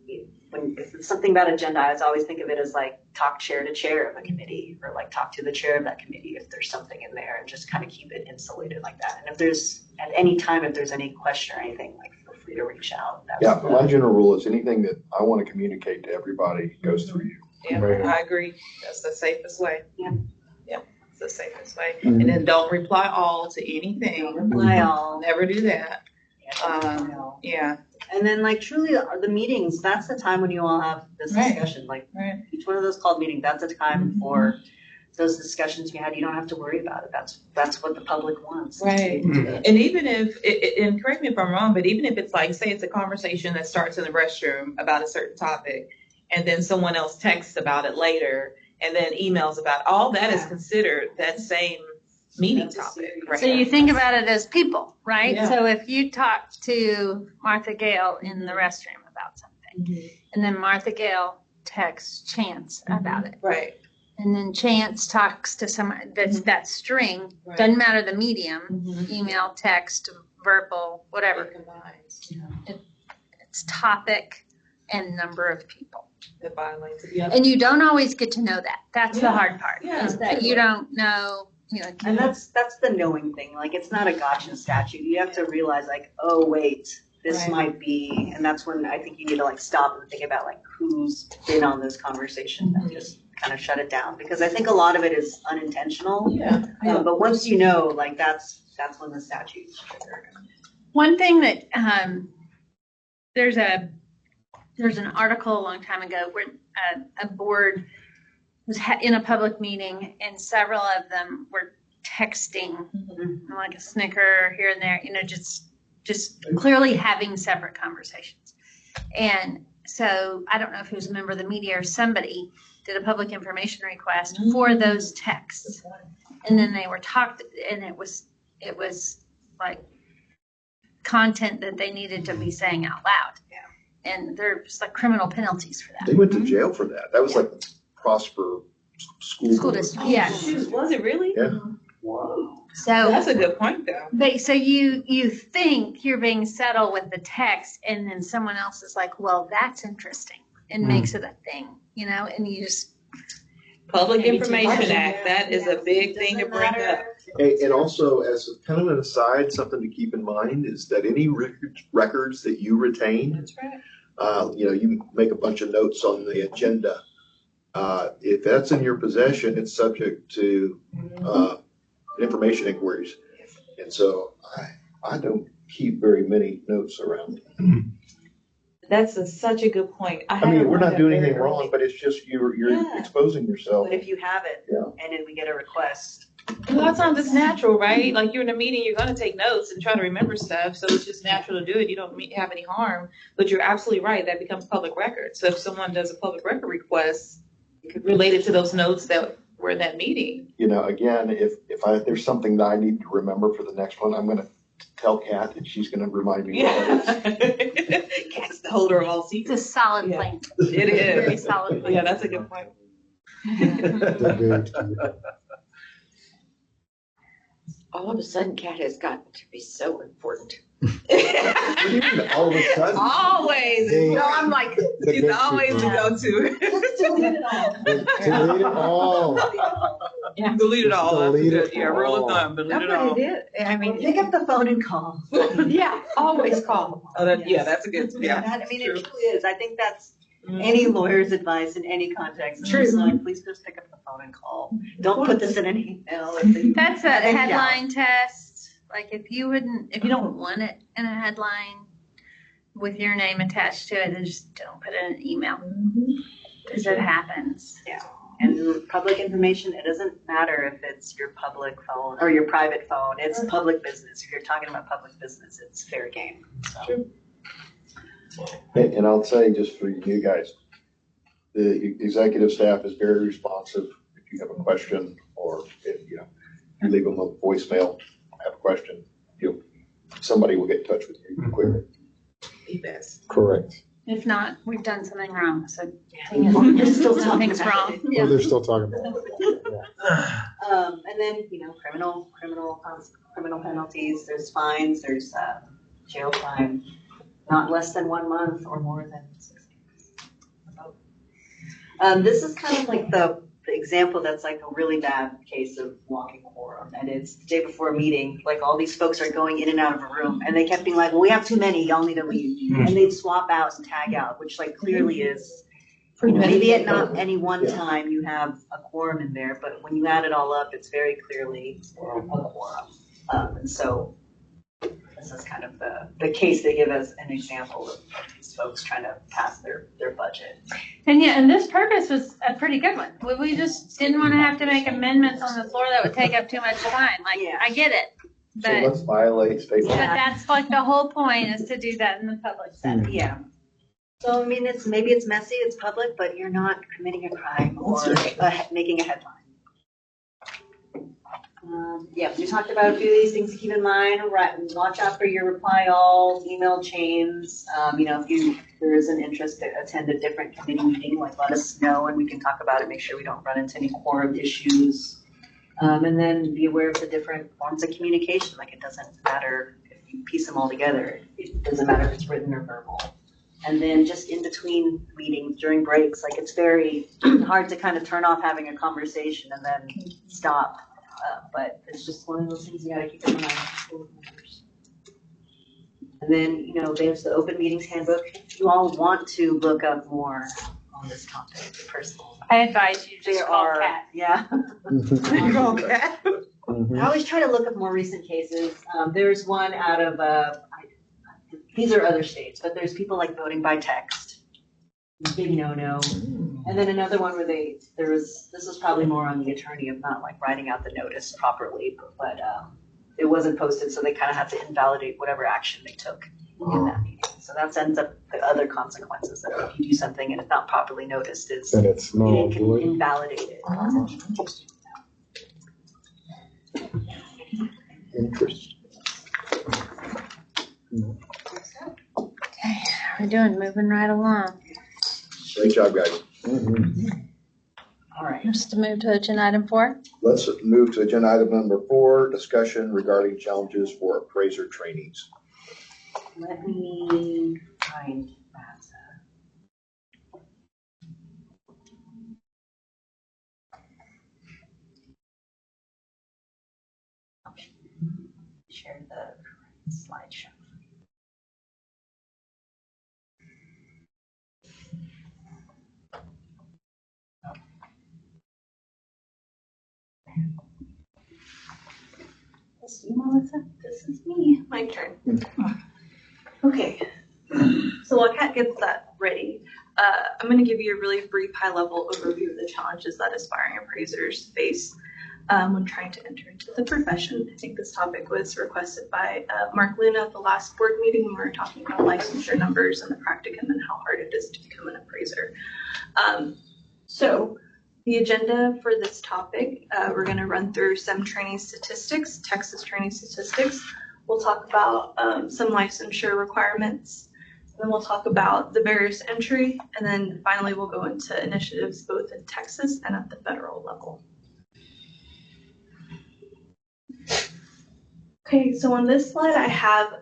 if it's something about agenda, I always think of it as like talk chair to chair of a committee, or like talk to the chair of that committee if there's something in there, and just kind of keep it insulated like that. And if there's, at any time, if there's any question or anything, like feel free to reach out. Yeah, my general rule is anything that I want to communicate to everybody goes through you. Yeah, Right. I agree. That's the safest way. Yeah. Yeah, it's the safest way. Mhm. And then don't reply all to anything. Reply all. Never do that. Yeah, don't reply all. Yeah. And then like truly the meetings, that's the time when you all have this Right. discussion, like Right. each one of those called meetings, that's a time for those discussions you had. You don't have to worry about it. That's what the public wants. Right. And even if, and correct me if I'm wrong, but even if it's like, say it's a conversation that starts in the restroom about a certain topic, and then someone else texts about it later, and then emails about, all that is considered that same meeting topic, right? So you think about it as people, right? Yeah. So if you talk to Martha Gale in the restroom about something, and then Martha Gale texts Chance about it, Right. and then Chance talks to someone, that's that string, Right. doesn't matter the medium, email, text, verbal, whatever. It combines. It's topic and number of people. It violates it. Yeah. And you don't always get to know that. That's the Yeah. hard part, Yeah. is that you don't know, you know. And that's the knowing thing. Like it's not a gotcha statute. You have to realize like, oh wait, this Right. might be, and that's when I think you need to like stop and think about like who's been on this conversation and just kind of shut it down, because I think a lot of it is unintentional. Yeah. But once you know, like that's when the statute's triggered. One thing that, there's an article a long time ago where a board was in a public meeting, and several of them were texting, like a snicker here and there, you know, just clearly having separate conversations. And so I don't know if it was a member of the media or somebody did a public information request for those texts. And then they were talked, and it was like content that they needed to be saying out loud. Yeah. And there's like criminal penalties for They that. went to jail for that. That was like the Prosper School School Board. district, yeah. Was it really? Yeah. Wow. So, That's a good point, though. so you think you're being subtle with the text, and then someone else is like, well, that's interesting, and makes it a thing, you know, and you just, Public Maybe too Information much. Act, that is a big thing to bring up. And also, as a kind of an aside, something to keep in mind is that any records that you retain, That's right. you make a bunch of notes on the agenda. If that's in your possession, it's subject to information inquiries. And so I don't keep very many notes around. That's such a good point. I mean, we're not doing anything wrong. wrong, but it's just you're Yeah. exposing yourself. But if you have it, Yeah. and then we get a request, A lot of times it's natural, right? Like you're in a meeting, you're going to take notes and try to remember stuff. So it's just natural to do it. You don't have any harm. But you're absolutely right. That becomes public record. So if someone does a public record request related to those notes that were in that meeting. Again, if there's something that I need to remember for the next one, I'm going to tell Kat, and she's going to remind me. Yeah. Cat's the holder of all it's secrets. a solid Yeah. plan. It Very is. solid plan. Yeah, that's a good point. They're very key. All of a sudden, Cat has gotten to be so important. What do you mean, all of a sudden? Always. They- No, I'm like, The she's good always the people. go-to. delete it all. Delete it all. Delete it all. That's Delete good. it Yeah, rule of all. thumb, delete That's it what all. it is. I mean, Pick up the phone and call. yeah, always call. Oh, yeah, that's a good, yeah. That, I mean, true. it truly is. I think that's any lawyer's advice in any context. It's True. just like, please just pick up the phone and call. Don't put this in an email. Or thing. That's a I think, yeah. headline test. Like if you don't want it in a headline with your name attached to it, then just don't put it in an email. Because it happens. And public information, it doesn't matter if it's your public phone or your private phone. It's public business. If you're talking about public business, it's fair game. So. And I'll say just for you guys, the executive staff is very responsive. If you have a question or if you leave them a voicemail, have a question, somebody will get in touch with you quickly. The best. Correct. If not, we've done something wrong. So You're still talking something's about wrong. it. Well, they're still talking about it. And then, criminal penalties, there's fines, there's jail time, not less than 1 month or more than 6 months. This is kind of like the example that's like a really bad case of walking quorum. And it's the day before a meeting, like all these folks are going in and out of a room and they kept being like, well, we have too many, y'all need to leave. And they'd swap out and tag out, which like clearly is, you know, maybe at not any one time you have a quorum in there, but when you add it all up, it's very clearly a quorum. And so this is kind of the case they give as an example of these folks trying to pass their budget. And yeah, and this purpose was a pretty good one. We just didn't want to have to make amendments on the floor that would take up too much time. Like, Yeah. I get it, So but, let's violate state law. but that's like the whole point is to do that in the public setting. Yeah. So, I mean, maybe it's messy, it's public, but you're not committing a crime or making a headline. Yeah, we talked about a few of these things to keep in mind. Right, watch out for your reply all, email chains. You know, if there is an interest to attend a different committee meeting, like let us know and we can talk about it, make sure we don't run into any quorum issues. And then be aware of the different forms of communication. Like it doesn't matter if you piece them all together. It doesn't matter if it's written or verbal. And then just in between meetings, during breaks, like it's very hard to kind of turn off having a conversation and then stop. But it's just one of those things you gotta keep in mind. And then, you know, there's the open meetings handbook. If you all want to look up more on this topic, personally. I advise you just There call are, Kat. yeah. I always try to look up more recent cases. There's one out of, these are other states, but there's people like voting by text. Big no-no. And then another one where this was probably more on the attorney of not like writing out the notice properly, but it wasn't posted, so they kind of had to invalidate whatever action they took in that meeting. So that ends up the other consequences that if you do something and it's not properly noticed, is And it's null and it can void. invalidate it. Interesting. How we doing? Moving right along. Great job, guys. All right. Just to move to agenda item 4. Let's move to agenda item number 4, discussion regarding challenges for appraiser trainings. Let me find that. Share the slideshow. This is Melissa. This is me. My turn. Okay, so while Kat gets that ready, I'm going to give you a really brief high-level overview of the challenges that aspiring appraisers face when trying to enter into the profession. I think this topic was requested by Mark Luna at the last board meeting when we were talking about licensure numbers and the practicum and how hard it is to become an appraiser. So the agenda for this topic, we're going to run through some training statistics, Texas training statistics. We'll talk about some licensure requirements, and then we'll talk about the barriers to entry, and then finally we'll go into initiatives both in Texas and at the federal level. Okay, so on this slide I have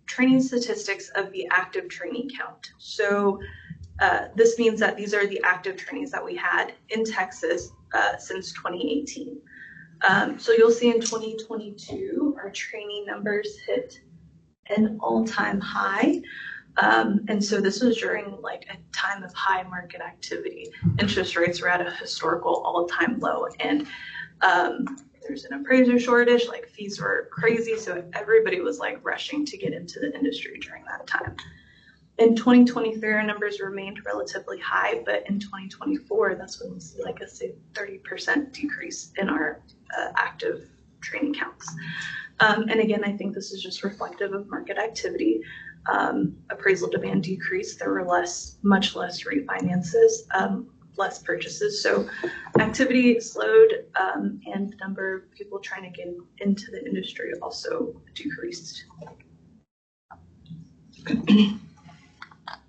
training statistics of the active trainee count. So this means that these are the active trainees that we had in Texas since 2018. So you'll see in 2022, our training numbers hit an all-time high. And so this was during like a time of high market activity. Interest rates were at a historical all-time low, and there's an appraiser shortage, like fees were crazy. So everybody was like rushing to get into the industry during that time. In 2023, our numbers remained relatively high, but in 2024, that's when we see like a 30% decrease in our active training counts. And again, I think this is just reflective of market activity. Appraisal demand decreased. There were much less refinances, less purchases. So activity slowed, and the number of people trying to get into the industry also decreased.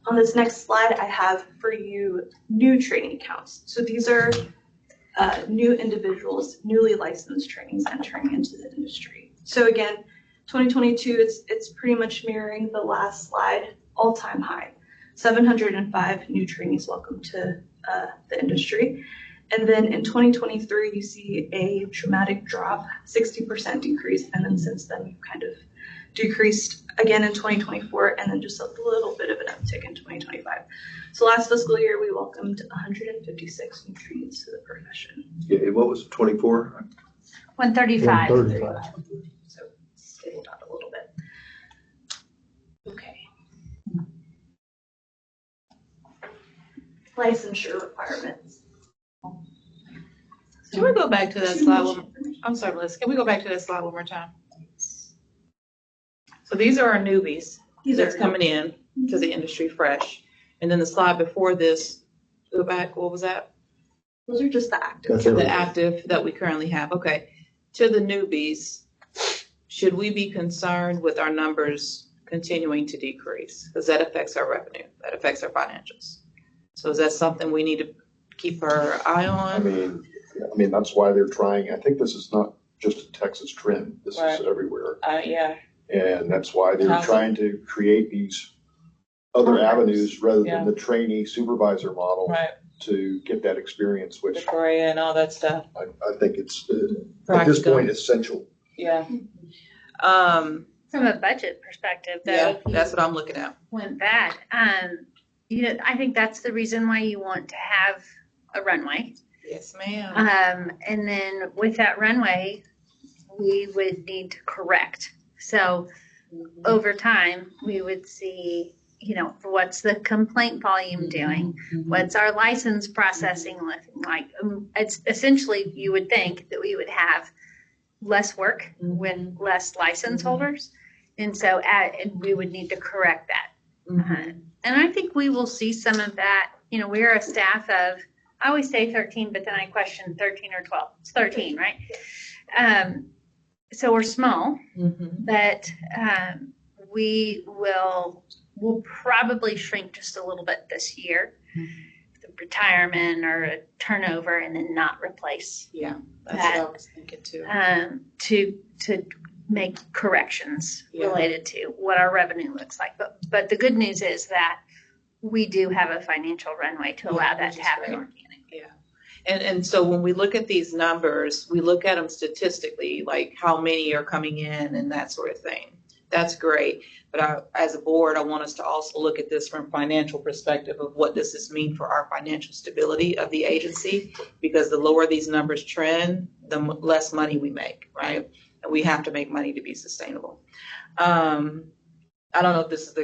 On this next slide, I have for you new training counts. So these are new individuals, newly licensed trainees entering into the industry. So again, 2022, it's pretty much mirroring the last slide, all-time high. 705 new trainees welcome to the industry. And then in 2023, you see a dramatic drop, 60% decrease. And then since then, we've kind of decreased again in 2024, and then just a little bit of an uptick in 2025. So last fiscal year, we welcomed 156 new trainees to the profession. Yeah, what was it, 24? 135. 135. So stabilized out a little bit. Okay. Licensure requirements. Can we go back to that slide one? I'm sorry, Melissa. Can we go back to that slide one more time? So these are our newbies that's coming in to the industry fresh. And then the slide before this, go back, what was that? Those are just the active. That's it. The active that we currently have. Okay. To the newbies, should we be concerned with our numbers continuing to decrease? Because that affects our revenue, that affects our financials. So is that something we need to keep our eye I on? mean, that's why they're trying. I think this is not just a Texas trend. This Right. is everywhere. Yeah. And that's why they're Housing. trying to create these other avenues rather Yeah. than the trainee supervisor model Right. to get that experience, which Victoria and all that stuff. I think it's, at this Practical. point, essential. Yeah. From a budget perspective, though, Yeah, if you that's what I'm looking at. went that, I think that's the reason why you want to have a runway. Yes, ma'am. And then with that runway, we would need to correct. So over time, we would see, what's the complaint volume doing? What's our license processing looking like? It's essentially, you would think that we would have less work with less license holders. And so and we would need to correct that. And I think we will see some of that. We're a staff of, I always say 13, but then I question 13 or 12. It's 13, right? So we're small, but we'll probably shrink just a little bit this year. The retirement or a turnover, and then not replace. Yeah, that's what I was thinking too. To make corrections related to what our revenue looks like. But the good news is that we do have a financial runway to allow that to happen organically. Yeah. And so when we look at these numbers, we look at them statistically, like how many are coming in and that sort of thing. That's great. But as a board, I want us to also look at this from a financial perspective of what does this mean for our financial stability of the agency? Because the lower these numbers trend, the less money we make, right? And we have to make money to be sustainable. I don't know if this is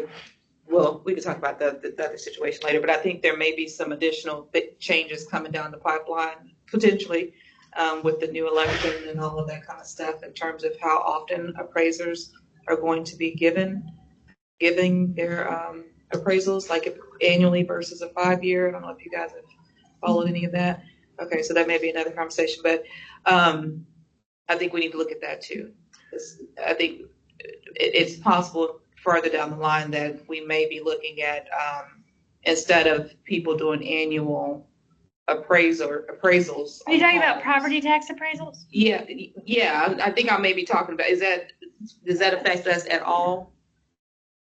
we can talk about the other situation later, but I think there may be some additional changes coming down the pipeline, potentially, with the new election and all of that kind of stuff in terms of how often appraisers are going to be giving their appraisals, like annually versus a 5-year. I don't know if you guys have followed any of that. Okay, so that may be another conversation, but I think we need to look at that too. I think it's possible further down the line that we may be looking at, instead of people doing annual appraisals. Are you talking about property tax appraisals? Yeah. I think I may be talking about, does that affect us at all?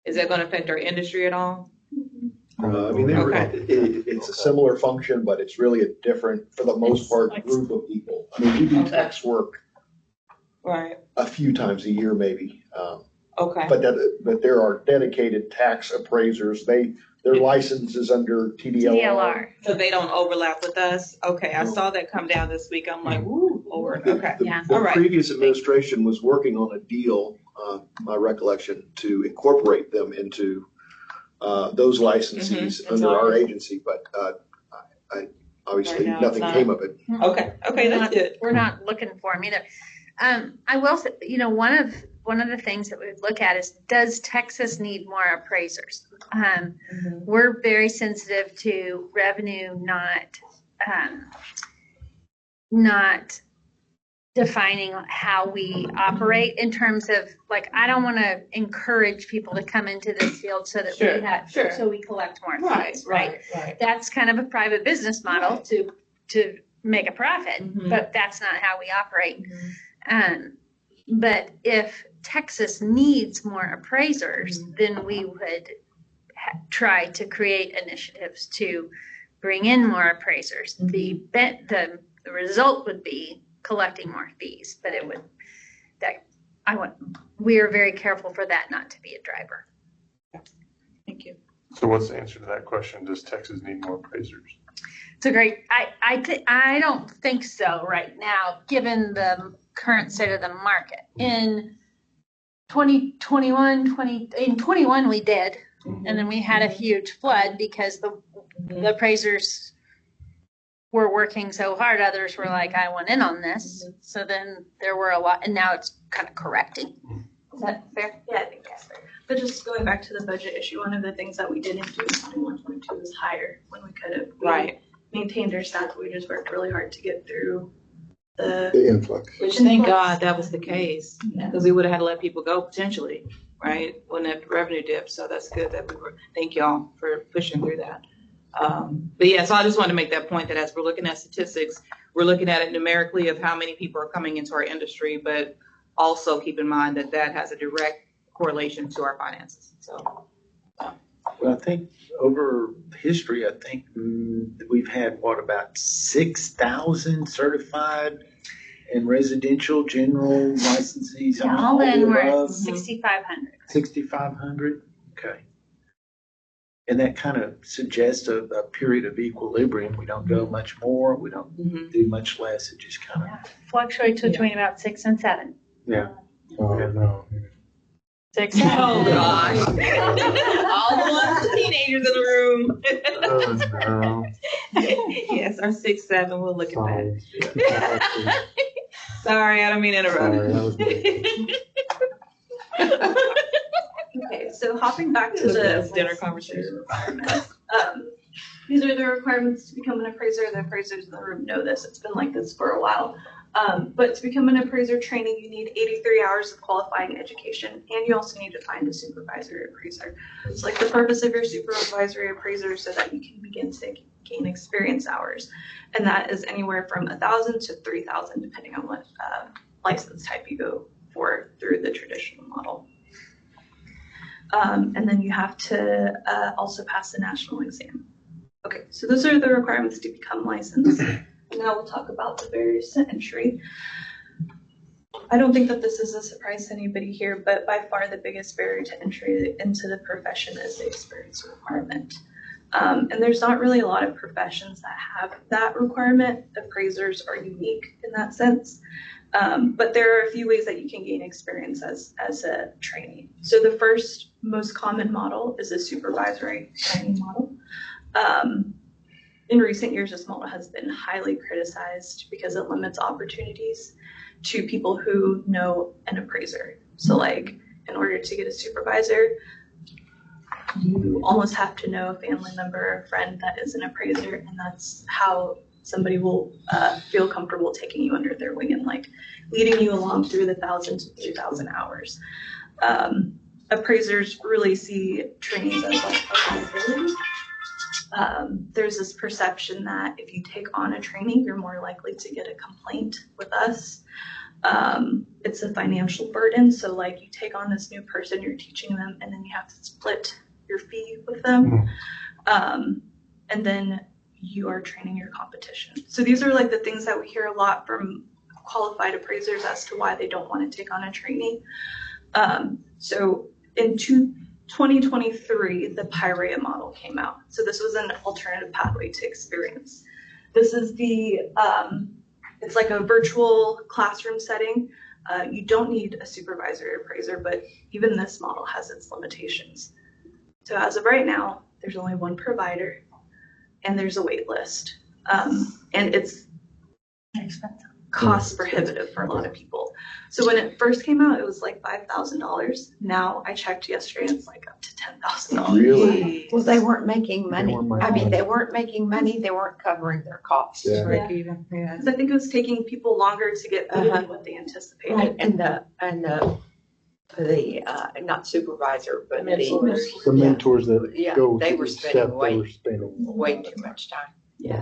Is that going to affect our industry at all? It's a similar function, but it's really a different, for the most part, group of people. I mean, we do tax work a few times a year, maybe. But there are dedicated tax appraisers. Their license is under TDLR. So they don't overlap with us? Okay, I saw that come down this week. I'm like, woo, Lord, okay. The previous administration was working on a deal, my recollection, to incorporate them into those licensees under our agency, but obviously nothing came of it. Okay, that's good. We're not looking for them either. I will say, one of the things that we would look at is, does Texas need more appraisers? We're very sensitive to revenue, not defining how we operate in terms of, like, I don't want to encourage people to come into this field so that so we collect more fees, right? That's kind of a private business model to make a profit, but that's not how we operate. But if Texas needs more appraisers, then we would try to create initiatives to bring in more appraisers. The result would be collecting more fees, but we are very careful for that not to be a driver. Thank you. So what's the answer to that question? Does Texas need more appraisers? It's a great, I don't think so right now, given the current state of the market. In 2021 we did, and then we had a huge flood because the appraisers were working so hard. Others were like, I want in on this. So then there were a lot, and now it's kind of correcting. Is that fair? Yeah, I think that's fair. But just going back to the budget issue, one of the things that we didn't do in 21-22 was hire when we could have. Right. Maintained our staff. We just worked really hard to get through The influx. Which thank God that was the case, because we would have had to let people go potentially, right? When the revenue dipped. So that's good that thank y'all for pushing through that. But yeah, so I just wanted to make that point that as we're looking at statistics, we're looking at it numerically of how many people are coming into our industry, but also keep in mind that that has a direct correlation to our finances. So. Well, I think over history, I think we've had, about 6,000 certified and residential general licensees? All in, we're at above 6,500. 6,500? Okay. And that kind of suggests a period of equilibrium. We don't go much more, we don't do much less. It just kind of Fluctuates between about 6 and 7. Yeah. Oh, no. 6 Oh, gosh. All the ones, the teenagers in the room. Oh, no. Yes, our 6, 7, we'll look at that. Sorry. Sorry, I don't mean to interrupt. Sorry, that was good. Okay, so hopping back to the Dinner conversation. requirements. These are the requirements to become an appraiser. The appraisers in the room know this. It's been like this for a while. But to become an appraiser training, you need 83 hours of qualifying education, and you also need to find a supervisory appraiser. It's like the purpose of your supervisory appraiser so that you can begin to gain experience hours. And that is anywhere from 1,000 to 3,000, depending on what license type you go for through the traditional model. And then you have to also pass the national exam. Okay, so those are the requirements to become licensed. Now we'll talk about the barriers to entry. I don't think that this is a surprise to anybody here, but by far the biggest barrier to entry into the profession is the experience requirement. And there's not really a lot of professions that have that requirement. Appraisers are unique in that sense. But there are a few ways that you can gain experience as a trainee. So the first most common model is a supervisory training model. In recent years, this model has been highly criticized because it limits opportunities to people who know an appraiser. So like, in order to get a supervisor, you almost have to know a family member or a friend that is an appraiser, and that's how somebody will feel comfortable taking you under their wing and like leading you along through the 1,000 to 3,000 hours. Appraisers really see trainings as like accountability. There's this perception that if you take on a training, you're more likely to get a complaint with us. It's a financial burden. So like you take on this new person, you're teaching them, and then you have to split your fee with them. And then you are training your competition. So these are like the things that we hear a lot from qualified appraisers as to why they don't want to take on a trainee. So in 2023, the PIREA model came out. So this was an alternative pathway to experience. This is it's like a virtual classroom setting. You don't need a supervisory appraiser, but even this model has its limitations. So as of right now, there's only one provider and there's a wait list. And it's cost prohibitive for a lot of people. So when it first came out, it was like $5,000. Now I checked yesterday and it's like up to $10,000. Really? Well, they weren't making money. weren't I mean, making they weren't making money. They weren't covering their costs. Yeah. Break even, yeah. Because I think it was taking people longer to get paid than what they anticipated. Right, and the not supervisor, but Mentors. The mentors that Yeah, go they to were the spending step, they were spending. way too much time.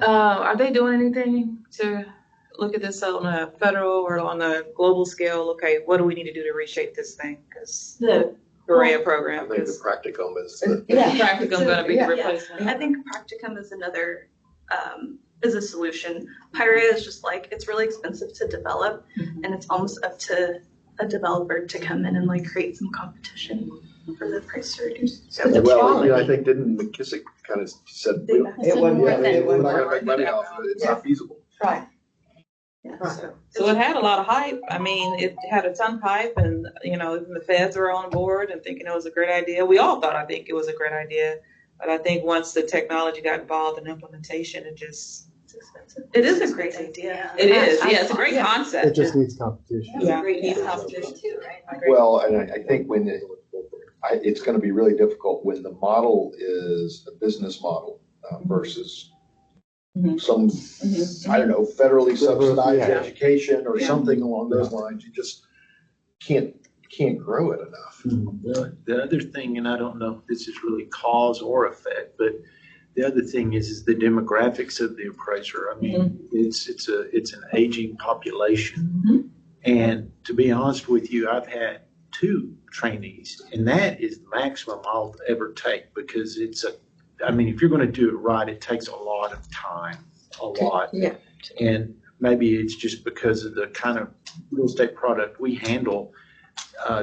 Are they doing anything to look at this on a federal or on a global scale? Okay, what do we need to do to reshape this thing? Because The Berea I program, think the because practicum is the. practicum gonna be the Yeah. replacement. I think practicum is another, is a solution. Pyrea is just like, it's really expensive to develop, and it's almost up to a developer to come in and like create some competition for the price to reduce. So the Well, I quality, think didn't McKissick kind of said, They- it wasn't worth it. we're not gonna make money off of it, it's not feasible. Right. So it had a lot of hype. I mean, it had a ton of hype, and even the feds were on board and thinking it was a great idea. We all thought, I think, it was a great idea, but I think once the technology got involved in implementation, it just It's expensive. It is a great idea. it is. Yeah, it's a great Yeah. concept. It just needs competition. Yeah. Great needs competition too, right? Well, and I think when it's gonna be really difficult when the model is a business model versus Mhm. some, I don't know, federally subsidized Yeah. education or Yeah. something along those lines. You just can't grow it enough. The other thing, and I don't know if this is really cause or effect, but the other thing is the demographics of the appraiser. I mean, it's an aging population. And to be honest with you, I've had 2 trainees, and that is the maximum I'll ever take, because if you're going to do it right, it takes a lot of time, a lot. Yeah. And maybe it's just because of the kind of real estate product we handle.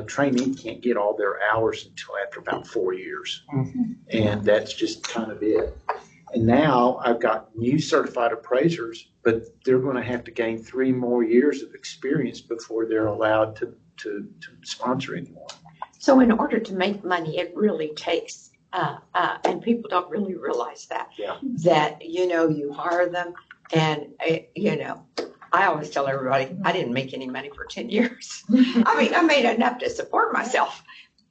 Trainee can't get all their hours until after about 4 years. And that's just kind of it. And now I've got new certified appraisers, but they're going to have to gain 3 more years of experience before they're allowed to sponsor anyone. So in order to make money, it really takes, and people don't really realize that. Yeah. That, you hire them and, I always tell everybody, I didn't make any money for 10 years. I made enough to support myself,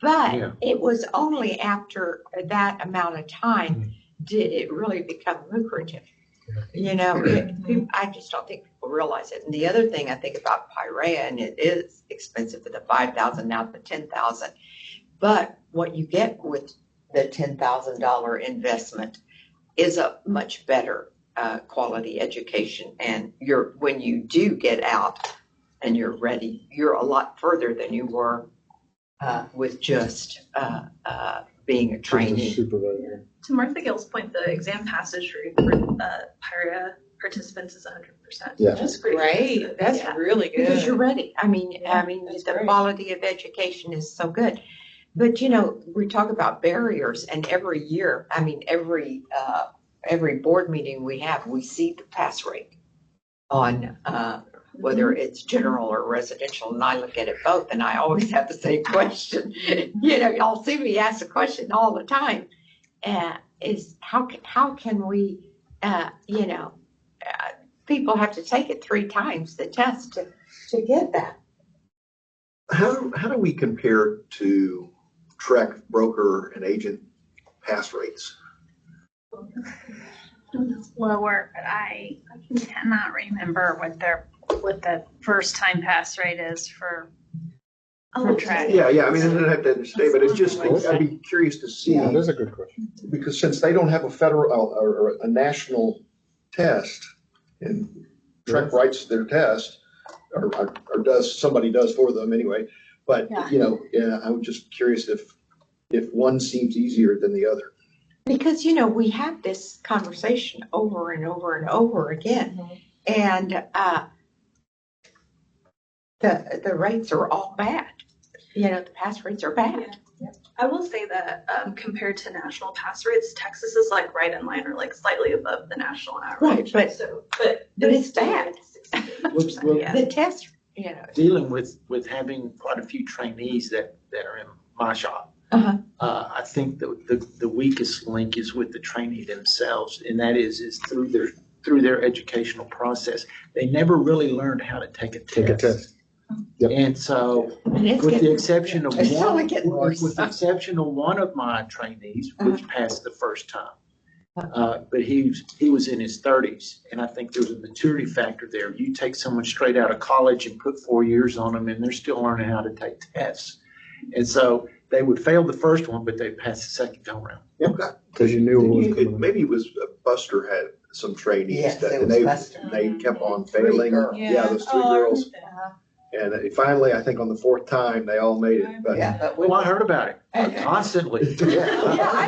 but Yeah. it was only after that amount of time did it really become lucrative. I just don't think people realize it. And the other thing I think about Pyrea, and it is expensive, the 5,000 now the 10,000, but what you get with the $10,000 investment is a much better quality education. And when you do get out and you're ready, you're a lot further than you were with just being a trainee. Supervisor. To Martha Gill's point, the exam passage rate for Pyrea participants is 100%. Yeah. That's great. That's Yeah. really good. Because you're ready. that's The great. quality of education is so good. But we talk about barriers, and every year, every board meeting we have, we see the pass rate on whether it's general or residential, and I look at it both, and I always have the same question. Y'all see me ask the question all the time, is how can we, people have to take it 3 times the test to get that. How do we compare to Trek broker and agent pass rates? Lower, but I cannot remember what the first time pass rate is for Trek. Yeah, I mean, I don't have to say, but it's just, I'd be curious to see, Yeah, that's a good question. because since they don't have a federal or a national test, and Trek writes their test, or somebody does for them anyway, but, I'm just curious if one seems easier than the other. Because, we have this conversation over and over and over again. And the rates are all bad. The pass rates are bad. I will say that compared to national pass rates, Texas is like right in line or like slightly above the national average. Right, but it's still bad. 60%, yeah. The test, Dealing with having quite a few trainees that are in my shop. Uh-huh. I think the weakest link is with the trainee themselves, and that is through their educational process. They never really learned how to take a test. Take a test. Yep. And so, it's with the getting, exception of it's one, only getting worse. with the exception of one of my trainees, which passed the first time, but he was in his 30s, and I think there's a maturity factor there. You take someone straight out of college and put 4 years on them, and they're still learning how to take tests, and so they would fail the first one, but they'd pass the second go around. Because you knew what was coming. Maybe it was Buster had some trainees Yes, that it and was they Buster. and they kept on failing. girls. Yeah, those 3 Oh, I girls. And finally, I think on the fourth time, they all made it. But Yeah, but Well, I heard about it constantly. Yeah, I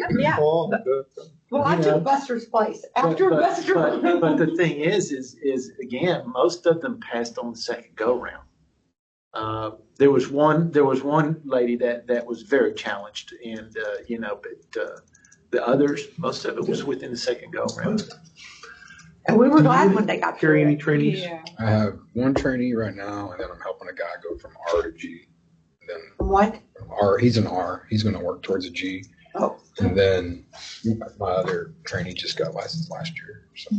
know. Yeah. Well, I took Buster's place after Buster. But the thing is again, most of them passed on the second go round. There was one lady that was very challenged, and but the others, most of it was within the second go round. And we were glad when they got Carry through any it. trainees? Yeah. I have one trainee right now, and then I'm helping a guy go from R to G. And then What? R, he's an R. He's going to work towards a G. Oh. And then my other trainee just got licensed last year. So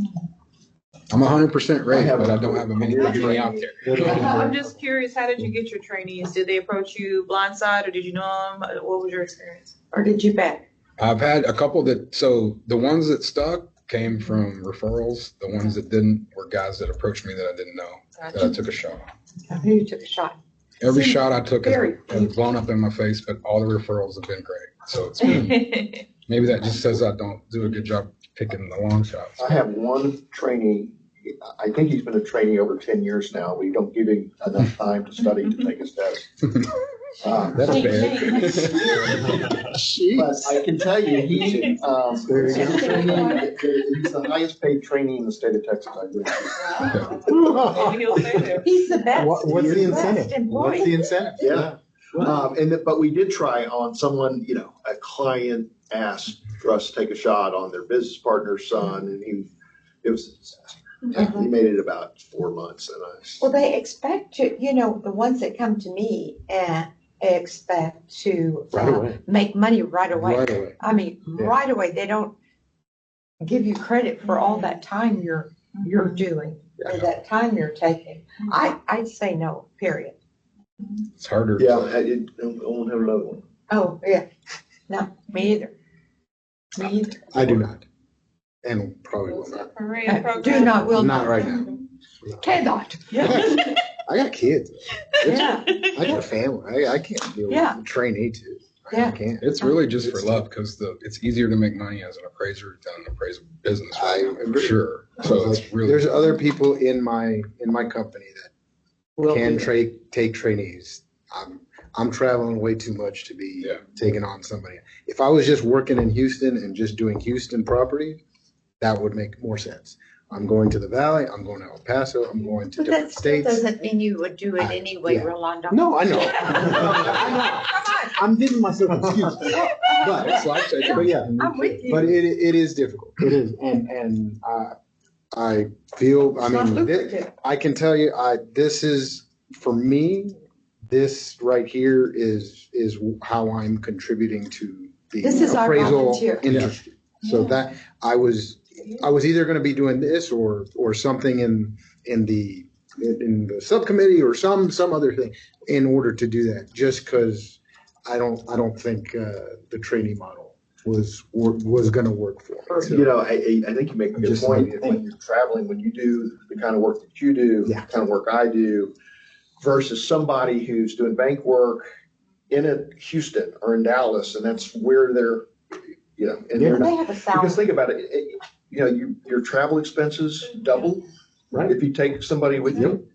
I'm 100% rate, but I don't have many out there. I'm just curious, how did you get your trainees? Did they approach you blindside or did you know them? What was your experience? Or did you bet? I've had a couple so the ones that stuck came from referrals. The ones that didn't were guys that approached me that I didn't know, that I took a shot on. Who took a shot? Every shot I took Very has blown up in my face, but all the referrals have been great. So it's been, maybe that just says I don't do a good job picking the long shots. I have one trainee. I think he's been a trainee over 10 years now. We don't give him enough time to study to take his test. That's fair. But I can tell you, he's the highest paid trainee in the state of Texas, I believe. Maybe he'll stay there. He's the best. What's the incentive? Best employee. What's the incentive? Yeah. But we did try on someone, a client asked for us to take a shot on their business partner's son, and it was a disaster. He made it about 4 months, and Well, they expect to, the ones that come to me expect to Right away. make money right away. Right away. I mean, Yeah. right away. They don't give you credit for all that time you're doing, or that time you're taking. I'd say no, period. It's harder. yeah, I won't have another one. Oh, yeah. No, me either. Me either. I do not. And probably will not. Parade program. Do not, will Not not. right now. Cannot. I got kids. Yeah. I got a family. I can't deal Yeah. with a trainee too. Yeah. I can't. It's really just for love because it's easier to make money as an appraiser than an appraisal business. Right now, for agree. sure. So it's really There's other people in my company that Will can do. take trainees. I'm traveling way too much to be Yeah. taking on somebody. If I was just working in Houston and just doing Houston property, that would make more sense. I'm going to the Valley. I'm going to El Paso. I'm going to But different that still states. doesn't mean you would do it anyway, Yeah. Rolando. No, I know. I know. I'm giving myself an excuse. But it's life changing. But yeah, I'm with you. but it is difficult. It is, and I feel. I It's not mean, lucrative. I can tell you, this is for me. This right here is how I'm contributing to the This is our appraisal volunteer. industry. So that I was either going to be doing this or something in the subcommittee or some other thing in order to do that. Just because I don't think the trainee model was going to work for me. So, I think you make a good Just point. like- When you're traveling, when you do the kind of work that you do, Yeah. the kind of work I do, versus somebody who's doing bank work in Houston or in Dallas, and that's where they're, and they're They not. have a salary. Because think about it, your travel expenses double Right. if you take somebody with you.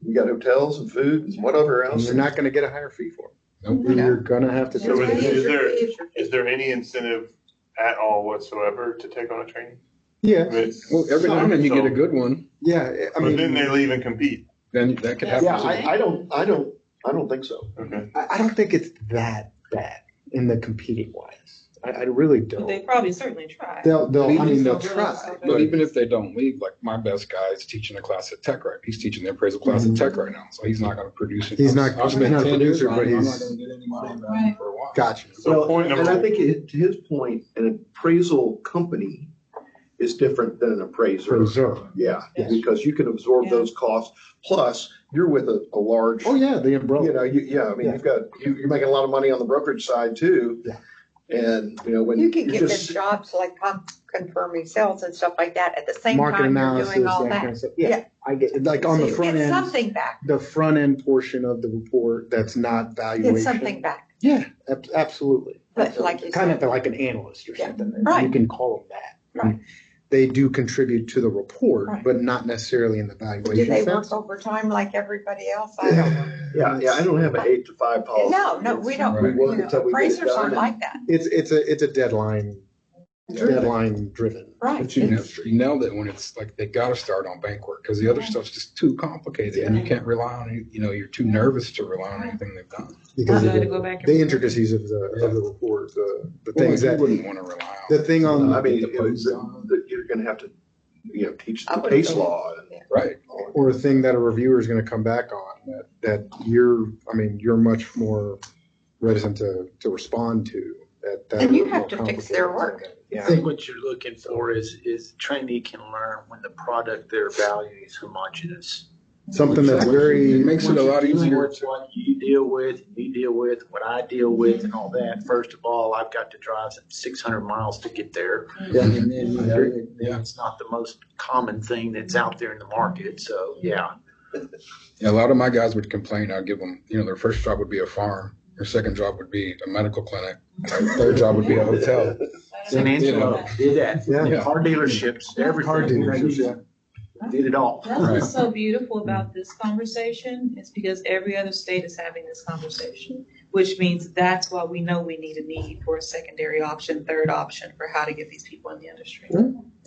You got hotels and food and whatever and else. you're not going to get a higher fee for it. Nope. You're going to have to. So pay is it. there, is there any incentive at all whatsoever to take on a training? Yeah, Well, every now and then you get a good one, yeah. I But then mean, they leave and compete. then that could happen. Yeah, too. I don't think so. Okay. I don't think it's that bad in the competing wise. I really But don't. they probably certainly try. They'll But try. But even if they don't leave, like my best guy is teaching a class at Tech right. He's teaching the appraisal class at Tech right now, so he's not going to produce it. He's not- I've spent he's not a 10 years producer, on but it, I'm he's- not going to get any money back for a while. Gotcha. So point and I number, think to his point, an appraisal company is different than an appraiser. Appraiser. Yeah, Yes. because you can absorb Yeah. those costs. Plus, you're with a large. Oh yeah, the umbrella. I mean, you're making a lot of money on the brokerage side too. Yeah. And when You can you're give them just jobs like confirming sales and stuff like that at the same Market time you're analysis, doing all that that. kind of stuff. Yeah. Yeah, I get it. Like on So the you front get end, something back. the front end portion of the report that's not valuation. Get something back. Yeah, absolutely. But like you Kind said, of like an analyst or Yeah. something. Right. You can call them that. Right. they do contribute to the report, Right. but not necessarily in the Do valuation they work sense. overtime like everybody else? I don't know. Yeah, I don't have an 8 to 5 policy. No, we don't. Right. We work until we get it Appraisers aren't done. like that. It's a deadline driven. Right. But you nailed it when it's like they got to start on bank work because the other stuff's just too complicated and you can't rely on it. You know, you're too nervous to rely on anything they've done. Because You of gotta go back and- the intricacies of the report, the things you that, wouldn't want to rely on. the thing on, I mean, The post on. you're gonna have to, teach I the wouldn't case go- law. Right. or a thing that a reviewer is going to come back on that you're much more reticent to respond to. That And you are have more to fix their complicated. work. I Yeah. think what you're looking for is the trainee can learn when the product they're valuing is homogeneous. Something that's It very, makes it a lot easier. With what you deal with, what I deal with and all that. First of all, I've got to drive 600 miles to get there. Yeah. And then, you know, agree. then it's not the most common thing that's out there in the market. So, yeah. Yeah, a lot of my guys would complain. I'd give them, their first job would be a farm. Their second job would be a medical clinic. Their third job would be a hotel. San Angelo did that. Yeah. Car dealerships, everything. Car dealerships, yeah. Did it all. That's what's so beautiful about this conversation is because every other state is having this conversation, which means that's why we know we need a need for a secondary option, third option for how to get these people in the industry.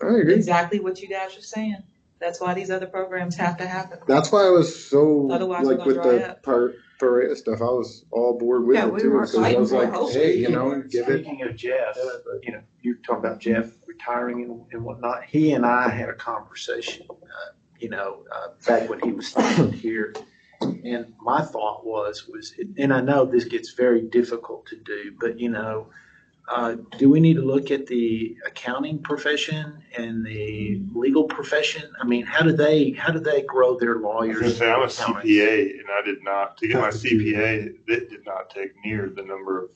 I agree. Exactly what you guys are saying. That's why these other programs have to happen. That's why I was so, Otherwise we're like, gonna with dry the up. Perea stuff, I was all board with Yeah, it we too. were Because I was fighting like, for hey, hope. give it. Speaking of Jeff, you're talking about Jeff retiring and whatnot. He and I had a conversation, back when he was standing here. And my thought was, and I know this gets very difficult to do, but do we need to look at the accounting profession and the legal profession? I mean, how do they grow their I was lawyers? gonna say, I'm a accountants? CPA and I did not, to get my CPA, it did not take near the number of.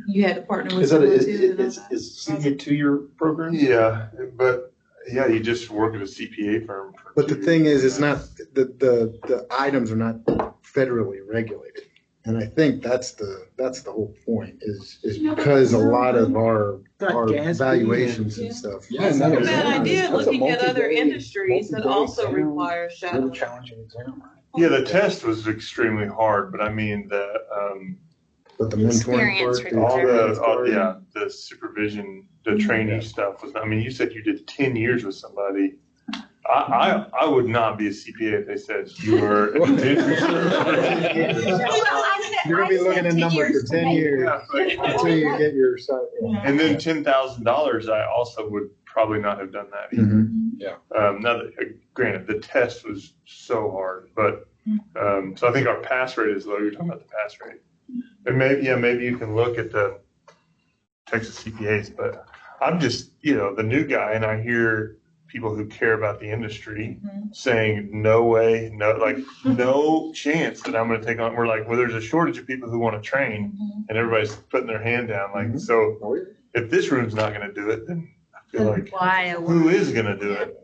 You had to partner with Is that, someone too. is CPA a 2-year program? Yeah, but yeah, you just work at a CPA firm. For But the 2 thing years. is, it's not, the items are not federally regulated. And I think that's the whole point is because a lot of our Gatsby valuations and stuff. Yeah, It's no, not a it's bad not. idea That's a looking at other multi-day- industries that multi-day also exam, require Really shadowing. challenging exam, right? Yeah, the test was extremely hard, but I mean, But the mentoring Experience part, the supervision, the training stuff was, I mean, you said you did 10 years with somebody. I would not be a CPA if they said you were. you're gonna be looking at numbers for 10 years until you get your. And then $10,000, I also would probably not have done that either. Mhm. Now that, granted, the test was so hard, but, so I think our pass rate is low. You're talking about the pass rate. And maybe you can look at the Texas CPAs, but I'm just, the new guy, and I hear people who care about the industry saying, no way, no chance that I'm going to take on. We're like, well, there's a shortage of people who want to train, and everybody's putting their hand down. So if this room's not going to do it, then I feel like, who is going to do it?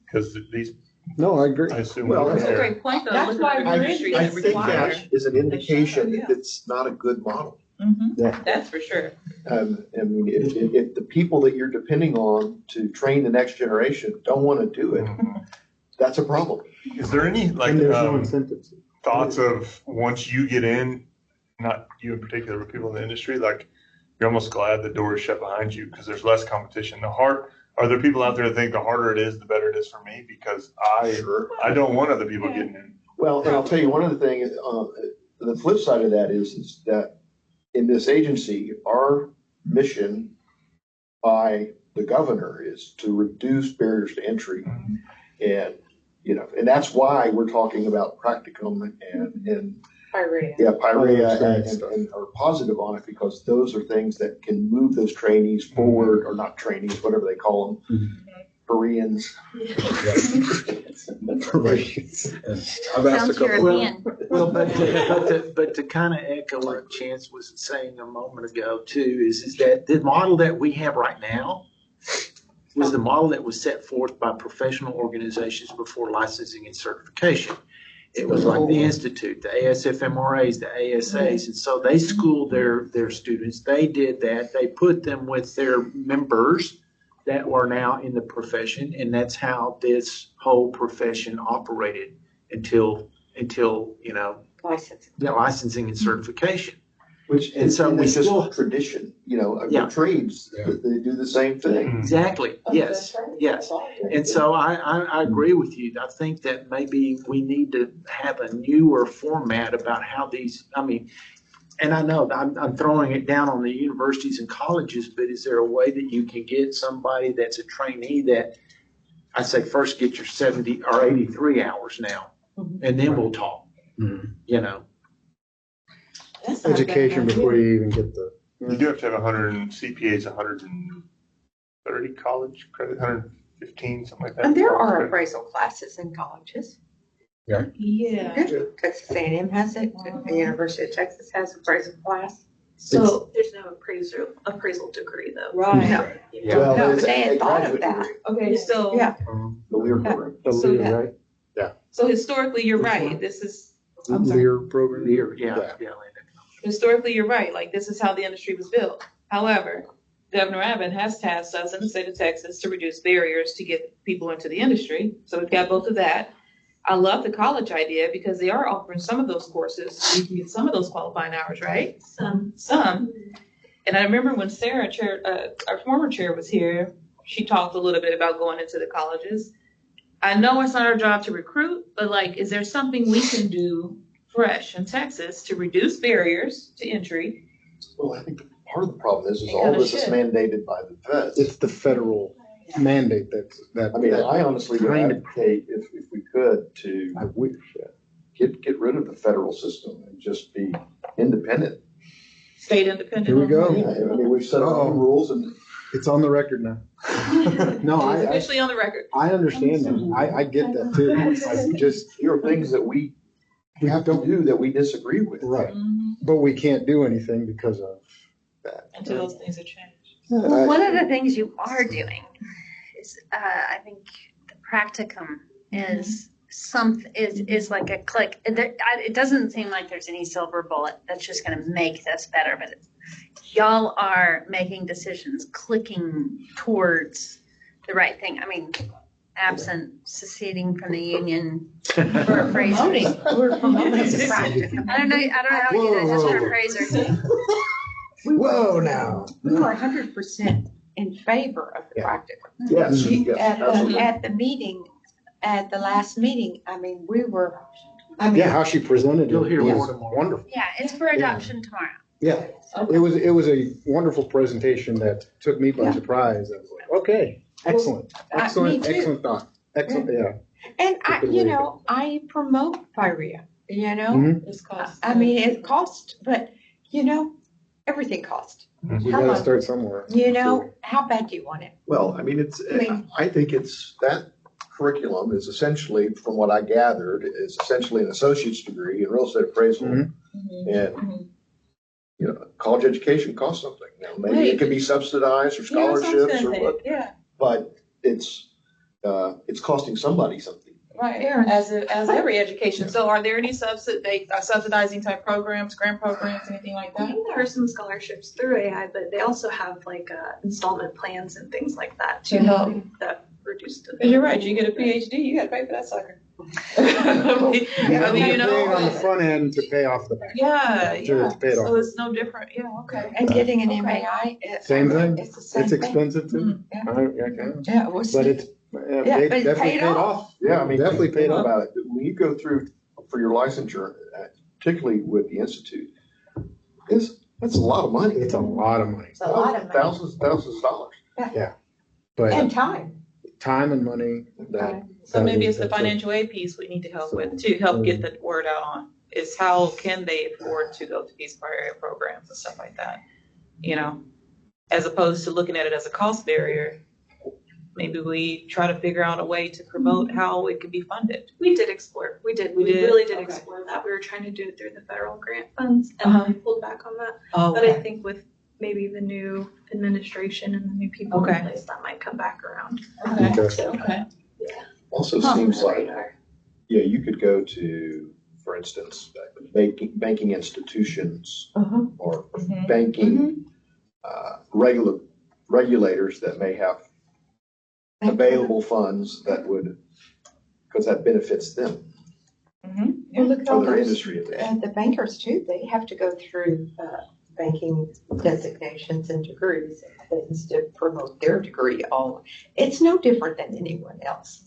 Because these, No, I agree. I assume. Well, are That's a there. great point though. That's Look why at we're other in industries I that think require. that is an indication Yeah. that it's not a good model. That's for sure. I mean, if the people that you're depending on to train the next generation don't want to do it, that's a problem. Is there any And there's no incentives. thoughts of once you get in, not you in particular, but people in the industry, like you're almost glad the door is shut behind you because there's less competition. Are there people out there that think the harder it is, the better it is for me? Because I don't want other people getting in. Well, and I'll tell you one other thing, the flip side of that is that in this agency, our mission by the governor is to reduce barriers to entry. And, and that's why we're talking about practicum and Pyrea and are positive on it because those are things that can move those trainees forward, or not trainees, whatever they call them, Koreans. I've asked a couple. Well, but to kind of echo what Chance was saying a moment ago too, is that the model that we have right now was the model that was set forth by professional organizations before licensing and certification. It was like the Institute, the ASFMRAs, the ASAs, and so they schooled their students. They did that. They put them with their members that are now in the profession, and that's how this whole profession operated until Licensing. the licensing and certification. Which, And so we it's just still- tradition, Yeah. trades, Yeah. they do the same thing. Exactly, yes, yes. And so I agree with you. I think that maybe we need to have a newer format about how these, and I know I'm throwing it down on the universities and colleges, but is there a way that you can get somebody that's a trainee that, I say first get your 70 or 83 hours now, and then we'll talk, Mhm. That's not a bad Education idea. before you even get the. You do have to have 100, CPA's 130 college credit, 115, something like that. And there college are credit. appraisal classes in colleges. Yeah. Texas A&M has it, the University of Texas has appraisal class. So there's no appraisal degree though. Right. Yeah. Well, No, it's they had a thought of graduate that. degree, Okay, so. Yeah. The Lear program. The So Lear, that- right? So historically, you're Which right. one? This is, I'm sorry. Lear program? Yeah. Historically, you're right. Like, this is how the industry was built. However, Governor Abbott has tasked us in the state of Texas to reduce barriers to get people into the industry. So we've got both of that. I love the college idea because they are offering some of those courses. You can get some of those qualifying hours, right? Some. And I remember when Sarah, our former chair, was here, she talked a little bit about going into the colleges. I know it's not our job to recruit, but like, is there something we can do fresh in Texas to reduce barriers to entry? Well, I think part of the problem is It all kinda this is should. mandated by the feds. It's the federal mandate that. I mean, I honestly would kind of- advocate if we could to I wish, get rid of the federal system and just be independent. State independent. Here we go. Yeah, I mean, we've set our own rules and It's on the record now. No, It's I officially on the record. understand that. I get that too. I just, there are things that we have to do that we disagree with. right, Mhm. but we can't do anything because of that. Until those things are changed. Well, one of the things you are doing is, I think the practicum is is like a click. It doesn't seem like there's any silver bullet that's just going to make this better, but y'all are making decisions, clicking towards the right thing. I mean, absent seceding from the union for appraisers. We're promoting. I don't know how we did it just for appraisers. Whoa, now. We were 100% in favor of the Yeah. practical. Yes, She- yes, At absolutely. at the meeting, at the last meeting, I mean, we were, Yeah, how she presented You'll it hear was more tomorrow. wonderful. Yeah, it's for adoption tomorrow. Yeah, it was a wonderful presentation that took me by Yeah. surprise. I was like, okay, excellent, me excellent, too. excellent thought. Excellent, yeah. and Good way to go. I promote Pyrea, Mhm. It's cost. I mean, it costs, but, everything costs. You How gotta about- start somewhere. How bad do you want it? Well, I mean, mean- I think it's, that curriculum is essentially, from what I gathered, is essentially an associate's degree in real estate appraisal. Mhm. And, college education costs something. Now, maybe it could be subsidized or scholarships or what, Yeah, but it's costing somebody something. right. As every education. So are there any subsidizing type programs, grant programs, anything like I that? think there are some scholarships through AI, but they also have installment plans and things like that too. To help. That reduce the. Because you're right, you get a PhD, you gotta pay for that sucker. I mean, You're paying on the know. front end to pay off the back. Yeah, To yeah. pay it So off. it's no different. Yeah, okay. And getting an Okay. MAI. Same thing? It's the same It's thing. expensive too. Yeah. Okay. Yeah, it was. But it's Yeah, paid- but it's definitely paid paid off. Yeah, I mean, Definitely paid think off. about it. When you go through for your licensure, particularly with the institute, that's a lot of money. It's a lot of money. It's a lot of money. Thousands of dollars. But And time. time and money, So maybe it's the that's a- financial aid piece we need to help with, to help get the word out on, is how can they afford to go to these prior programs and stuff like that? As opposed to looking at it as a cost barrier, maybe we try to figure out a way to promote how it can be funded. We did explore. We We We did? really did Okay. explore that. We were trying to do it through the federal grant funds and Uh-huh. then we pulled back on that. Oh, But I think with maybe the new administration and the new people Okay. in place, that might come back around. okay. Also seems like, you could go to, for instance, banking institutions or Mhm. banking regulators that may have available funds that would, because that benefits them Well, look at all or their those, industry. the bankers too, they have to go through banking designations and degrees and things to promote their degree. It's no different than anyone else.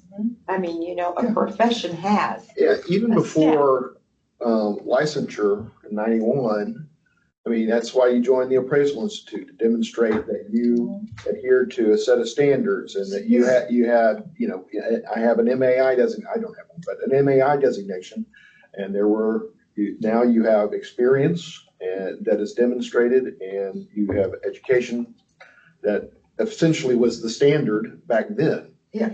I mean, a profession has. Yeah, even a before licensure in 91, I mean, that's why you joined the Appraisal Institute, to demonstrate that you adhered to a set of standards and that you had, I have an MAI designation, I don't have one, but an MAI designation. And now you have experience and that is demonstrated, and you have education that essentially was the standard back then. Yeah.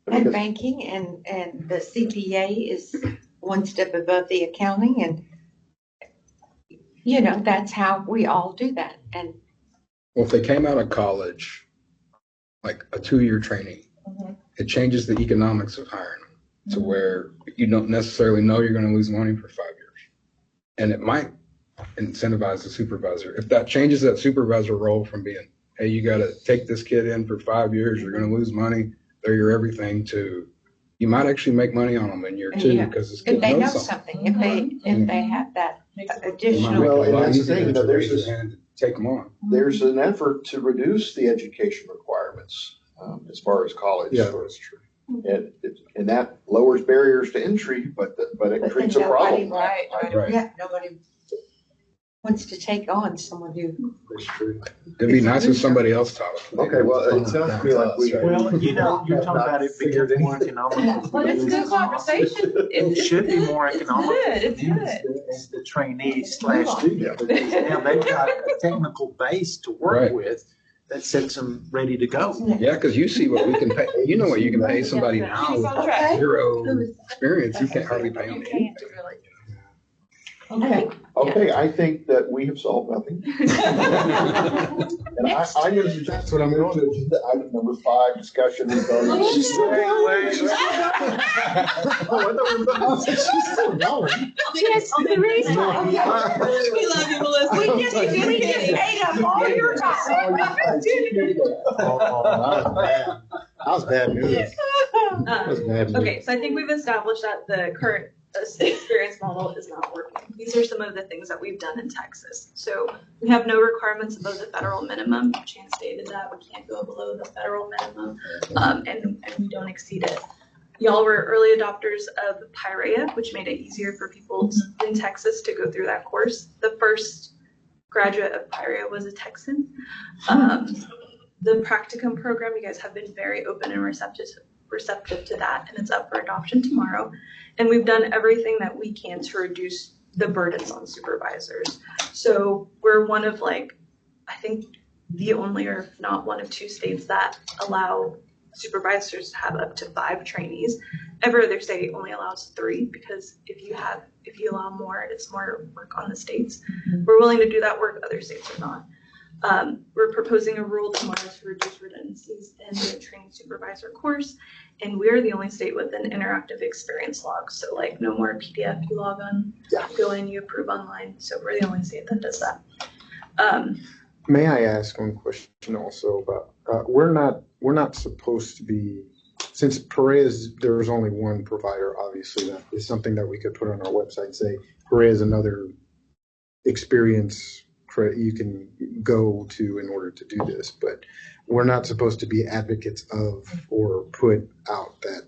And banking and the CPA is one step above the accounting, and that's how we all do that. And Well, if they came out of college, like a 2-year training, it changes the economics of hiring them to where you don't necessarily know you're going to lose money for 5 years. And it might incentivize the supervisor. If that changes that supervisor role from being, hey, you got to take this kid in for 5 years, you're going to lose money, they're your everything, to you might actually make money on them in year 2 because this kid if they know knows something, if they have that It might make additional. Well, it a and lot that's the easier thing, to that there's raise your this- hand to take them on. There's an effort to reduce the education requirements as far as college. Yeah, that's true. And that lowers barriers to entry, but it But creates then a problem. Right. Right. Yeah, nobody wants to take on someone who. That's true. It'd be nice if somebody else taught it. Okay, well, it sounds to me like we. Well, you're talking about it being more economical. Well, it's a good conversation. It should be more economical It's for them good. as the trainee / student, because now they've got a technical base to work Right. with that sets them ready to go. Yeah, because you see what we can pay. You know what you can pay somebody now Keep with on track. zero experience. You can't hardly pay them anything. Okay, I think that we have solved nothing. And I use That's what I'm going to. agenda item number 5, discussion regarding. She's still going. Yes, the reason. We love you, Melissa. We just ate up all your time. That was bad news. That was bad news. Okay, so I think we've established that the current experience model is not working. These are some of the things that we've done in Texas. So we have no requirements above the federal minimum. Chance stated that we can't go below the federal minimum, and we don't exceed it. Y'all were early adopters of PIREA, which made it easier for people in Texas to go through that course. The first graduate of PIREA was a Texan. The practicum program, you guys have been very open and receptive to that, and it's up for adoption tomorrow. And we've done everything that we can to reduce the burdens on supervisors. So we're one of, I think the only, or if not one of 2 states that allow supervisors to have up to 5 trainees. Every other state only allows 3, because if you allow more, it's more work on the states. We're willing to do that work, other states are not. We're proposing a rule tomorrow to reduce redundancies in the training supervisor course, and we're the only state with an interactive experience log. So no more PDF, you log on, go in, you approve online. So we're the only state that does that. May I ask one question also about, we're not supposed to be, since Perez, there's only one provider, obviously, that is something that we could put on our website and say, Perez, another experience you can go to in order to do this, but we're not supposed to be advocates of or put out that,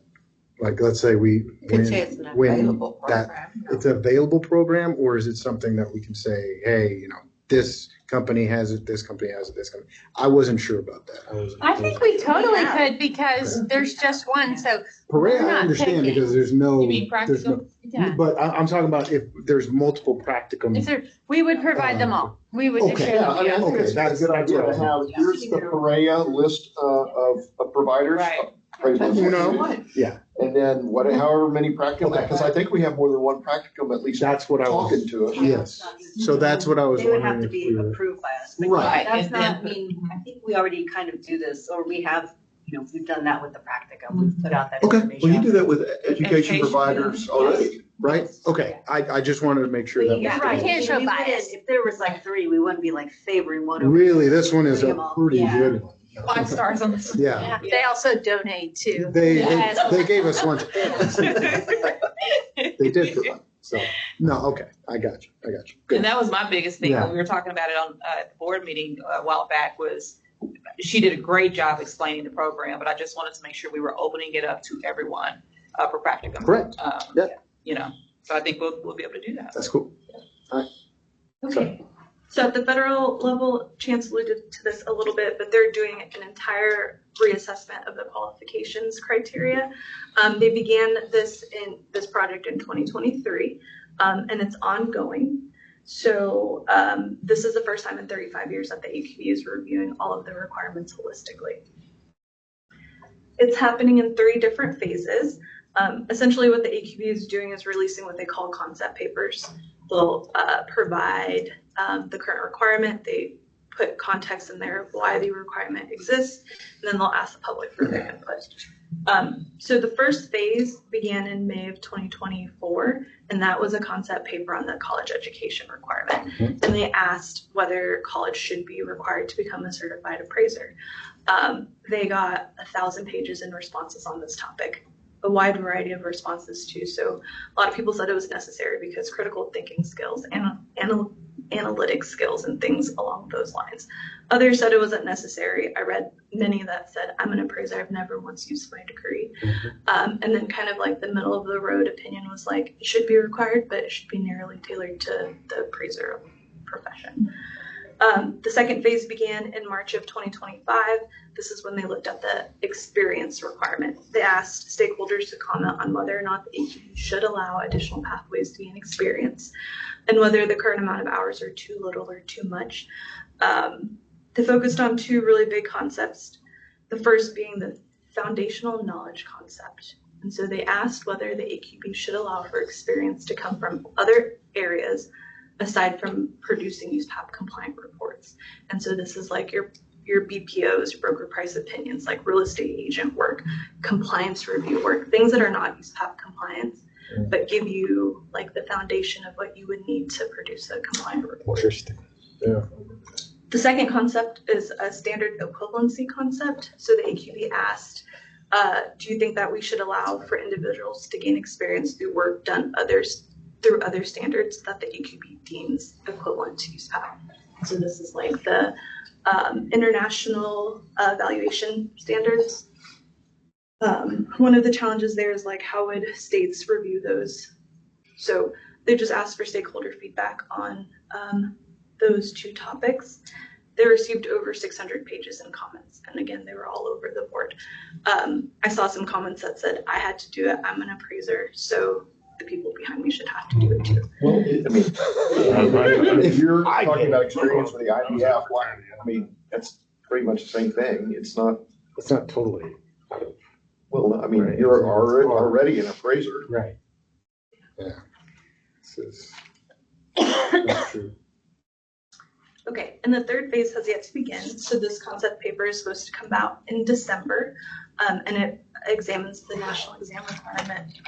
let's say It's an available program. it's an available program, or is it something that we can say, hey, this company has it, this company has it, this company. I wasn't sure about that. I think we totally could, because there's just one, so. Perez, we're I not understand picking. because there's no. You mean there's no- practicum? Yeah. But I'm talking about if there's multiple practicum. If there, we would provide them all. We would just Okay. share Yeah, them. I mean, I think Okay, it's that's a good idea what to I have, was- here's the PIREA list of providers. Right. Appraisal Institute. Yeah, And then however many practicum, because I think we have more than one practicum at least that's what I was. talking to us. Yes. So that's what I was They would have wondering to if be we were. approved by us. Right. That's And not, then- I think we already kind of do this, or we have, we've done that with the practicum. We've put out that Okay, information. well, you do that with education Education. providers already. Right? Okay. I just wanted to make sure that. Yeah, was right. clear. Can't show We wouldn't- bias. If there was 3, we wouldn't be favoring one over. Really, this one is Bring a them all. pretty Yeah. good one. 5 stars on this one. Yeah, They also donate too. they Yes. they gave us lunch. They did provide. So no, okay, I got you. And Good. that was my biggest thing Yeah. when we were talking about it on the board meeting a while back was she did a great job explaining the program, but I just wanted to make sure we were opening it up to everyone for practicum. Correct. Yeah. You know, so I think we'll be able to do that. That's cool. Okay. So at the federal level, Chance alluded to this a little bit, but they're doing an entire reassessment of the qualifications criteria. They began this project in 2023, and it's ongoing. So this is the first time in 35 years that the AQB is reviewing all of the requirements holistically. It's happening in 3 different phases. Essentially what the AQB is doing is releasing what they call concept papers. They'll provide the current requirement. They put context in there of why the requirement exists, and then they'll ask the public for their input. So the first phase began in May of 2024, and that was a concept paper on the college education requirement. And they asked whether college should be required to become a certified appraiser. They got 1,000 pages in responses on this topic, a wide variety of responses too. So a lot of people said it was necessary because critical thinking skills and analytic skills and things along those lines. Others said it wasn't necessary. I read many that said, I'm an appraiser, I've never once used my degree. And then kind of like the middle of the road opinion was like, it should be required, but it should be narrowly tailored to the appraiser profession. The second phase began in March of 2025. This is when they looked at the experience requirement. They asked stakeholders to comment on whether or not the AQB should allow additional pathways to gain experience and whether the current amount of hours are too little or too much. They focused on 2 really big concepts. The first being the foundational knowledge concept. And so they asked whether the AQB should allow for experience to come from other areas aside from producing USPAP compliant reports. And so this is like your BPOs, your broker price opinions, like real estate agent work, compliance review work, things that are not USPAP compliant, but give you like the foundation of what you would need to produce a compliant report. Interesting. Yeah. The second concept is a standard equivalency concept. So the AQB asked, do you think that we should allow for individuals to gain experience through work done through other standards that the AQB deems equivalent to USPAP? So this is like the international valuation standards. One of the challenges there is like, how would states review those? So they just asked for stakeholder feedback on those 2 topics. They received over 600 pages in comments. And again, they were all over the board. I saw some comments that said, I had to do it, I'm an appraiser, so the people behind me should have to do it too. Well, I mean, if you're talking about experience with the IDF, I mean, that's pretty much the same thing. It's not totally. Well, I mean, Right. you're already an appraiser. Right. Yeah. That's true. Okay, and the third phase has yet to begin. So this concept paper is supposed to come out in December, and it examines the national exam requirement.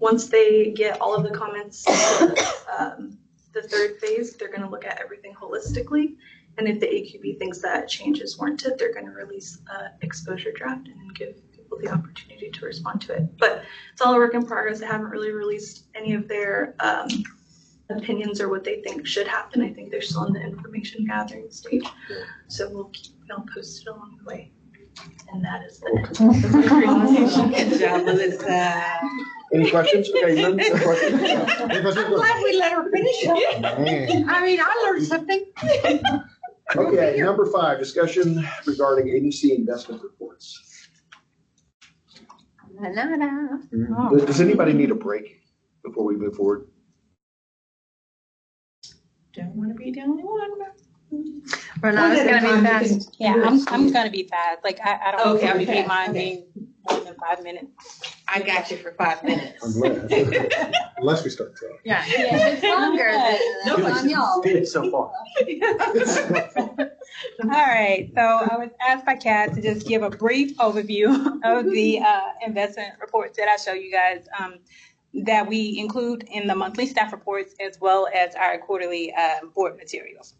Once they get all of the comments, the third phase, they're going to look at everything holistically. And if the AQB thinks that change is warranted, they're going to release an exposure draft and give people the opportunity to respond to it. But it's all a work in progress. They haven't really released any of their opinions or what they think should happen. I think they're still in the information gathering stage. So we'll keep y'all posted along the way. And that is the end of my presentation. Good job, Melissa. Any questions? Okay, none, no questions? I'm glad we let her finish. Man. I mean, I learned something. Okay, number 5, discussion regarding agency investment reports. Does anybody need a break before we move forward? Don't want to be the only one. Rena's gonna be fast. Yeah, I'm gonna be fast. Like I don't Okay, I'll be appreciate fast. mine Okay. being more than 5 minutes. I got you for 5 minutes. I'm glad. Unless we start talking. Yeah, it's longer than No, on y'all. Did it so far. All right, so I was asked by Kat to just give a brief overview of the investment reports that I show you guys that we include in the monthly staff reports as well as our quarterly board materials.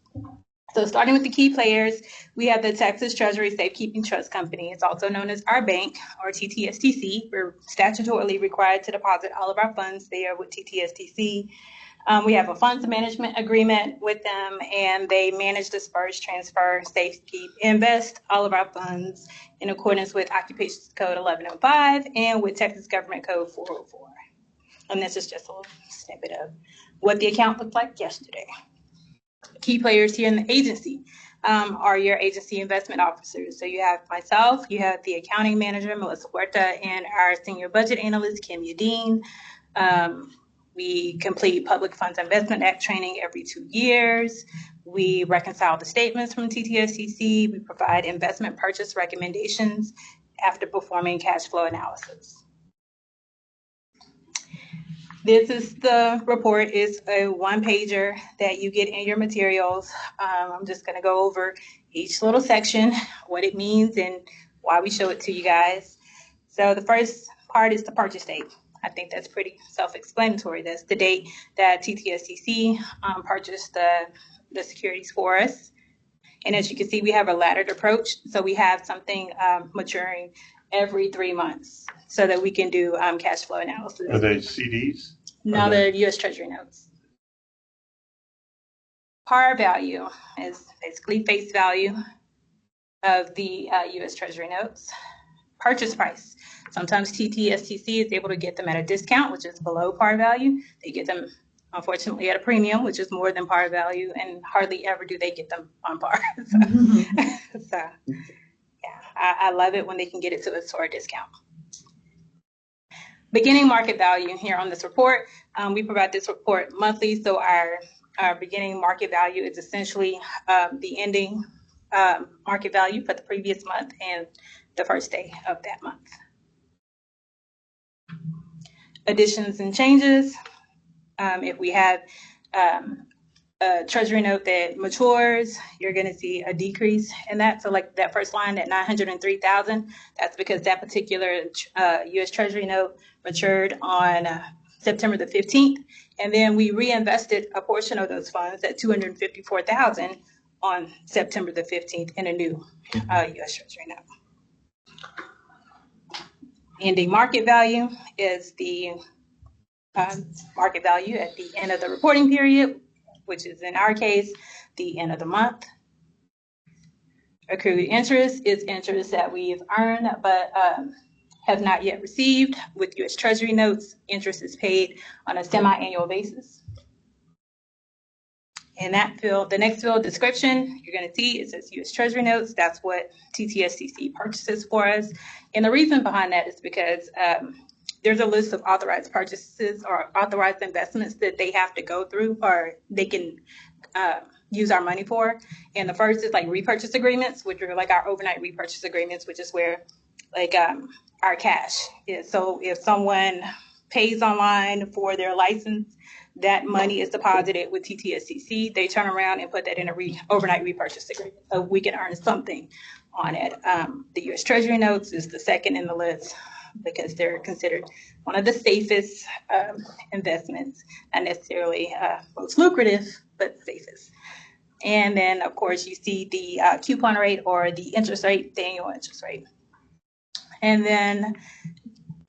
So starting with the key players, we have the Texas Treasury Safekeeping Trust Company. It's also known as our bank, or TTSTC. We're statutorily required to deposit all of our funds there with TTSTC. We have a funds management agreement with them, and they manage, disperse, transfer, safekeep, invest all of our funds in accordance with Occupations Code 1105 and with Texas Government Code 404. And this is just a little snippet of what the account looked like yesterday. Key players here in the agency are your agency investment officers. So you have myself, you have the accounting manager, Melissa Huerta, and our senior budget analyst, Kim Udine. We complete Public Funds Investment Act training every 2 years. We reconcile the statements from TTSCC. We provide investment purchase recommendations after performing cash flow analysis. This is the report. It's a one-pager that you get in your materials. I'm just going to go over each little section, what it means, and why we show it to you guys. So the first part is the purchase date. I think that's pretty self-explanatory. That's the date that TTSCC purchased the securities for us. And as you can see, we have a laddered approach. So we have something maturing every 3 months so that we can do cash flow analysis. Are they CDs? No, they're U.S. Treasury notes. Par value is basically face value of the U.S. Treasury notes. Purchase price. Sometimes TTSTC is able to get them at a discount, which is below par value. They get them, unfortunately, at a premium, which is more than par value, and hardly ever do they get them on par. So yeah, I love it when they can get it to us for a discount. Beginning market value here on this report. We provide this report monthly, so our beginning market value is essentially the ending market value for the previous month and the first day of that month. Additions and changes. If we have a treasury note that matures, you're going to see a decrease in that. So like that first line at $903,000, that's because that particular U.S. Treasury note matured on September the 15th. And then we reinvested a portion of those funds at $254,000 on September the 15th in a new U.S. Treasury note. Ending market value is the market value at the end of the reporting period, which is in our case, the end of the month. Accrued interest is interest that we've earned but have not yet received. With U.S. Treasury notes, interest is paid on a semi-annual basis. In that field, the next field description, you're going to see it says U.S. Treasury notes. That's what TTSCC purchases for us. And the reason behind that is because there's a list of authorized purchases or authorized investments that they have to go through or they can use our money for. And the first is like repurchase agreements, which are like our overnight repurchase agreements, which is where like our cash is. So if someone pays online for their license, that money is deposited with TTSCC. They turn around and put that in a overnight repurchase agreement. So we can earn something on it. The U.S. Treasury notes is the second in the list because they're considered one of the safest investments, not necessarily most lucrative, but safest. And then, of course, you see the coupon rate or the interest rate, the annual interest rate. And then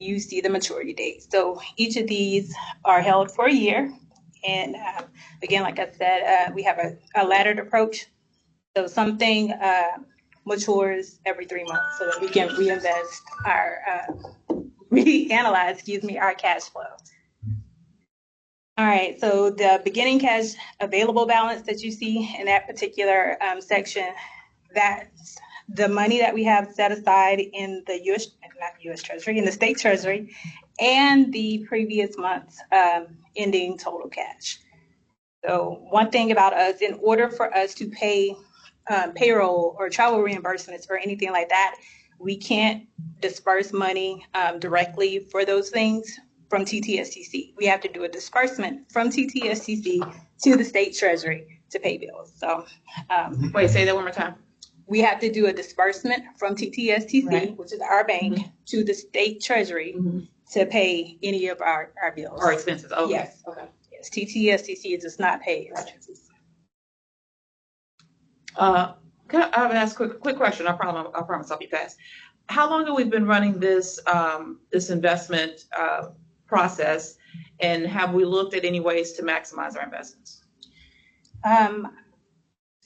you see the maturity date. So each of these are held for a year. And again, like I said, we have a laddered approach. So something matures every 3 months so that we can reinvest our, reanalyze, our cash flow. All right, so the beginning cash available balance that you see in that particular section, that's the money that we have set aside in the U.S. Treasury, in the state treasury, and the previous month's ending total cash. So one thing about us, in order for us to pay payroll or travel reimbursements or anything like that, we can't disperse money directly for those things from TTSCC. We have to do a disbursement from TTSCC to the state treasury to pay bills. So Wait, say that one more time. we have to do a disbursement from TTSTC, right, which is our bank, to the state treasury to pay any of our bills. Or expenses, okay. Yes. Okay. Yes, TTSTC does not pay expenses. Can I ask a quick question? I promise I'll be fast. How long have we been running this this investment process, and have we looked at any ways to maximize our investments?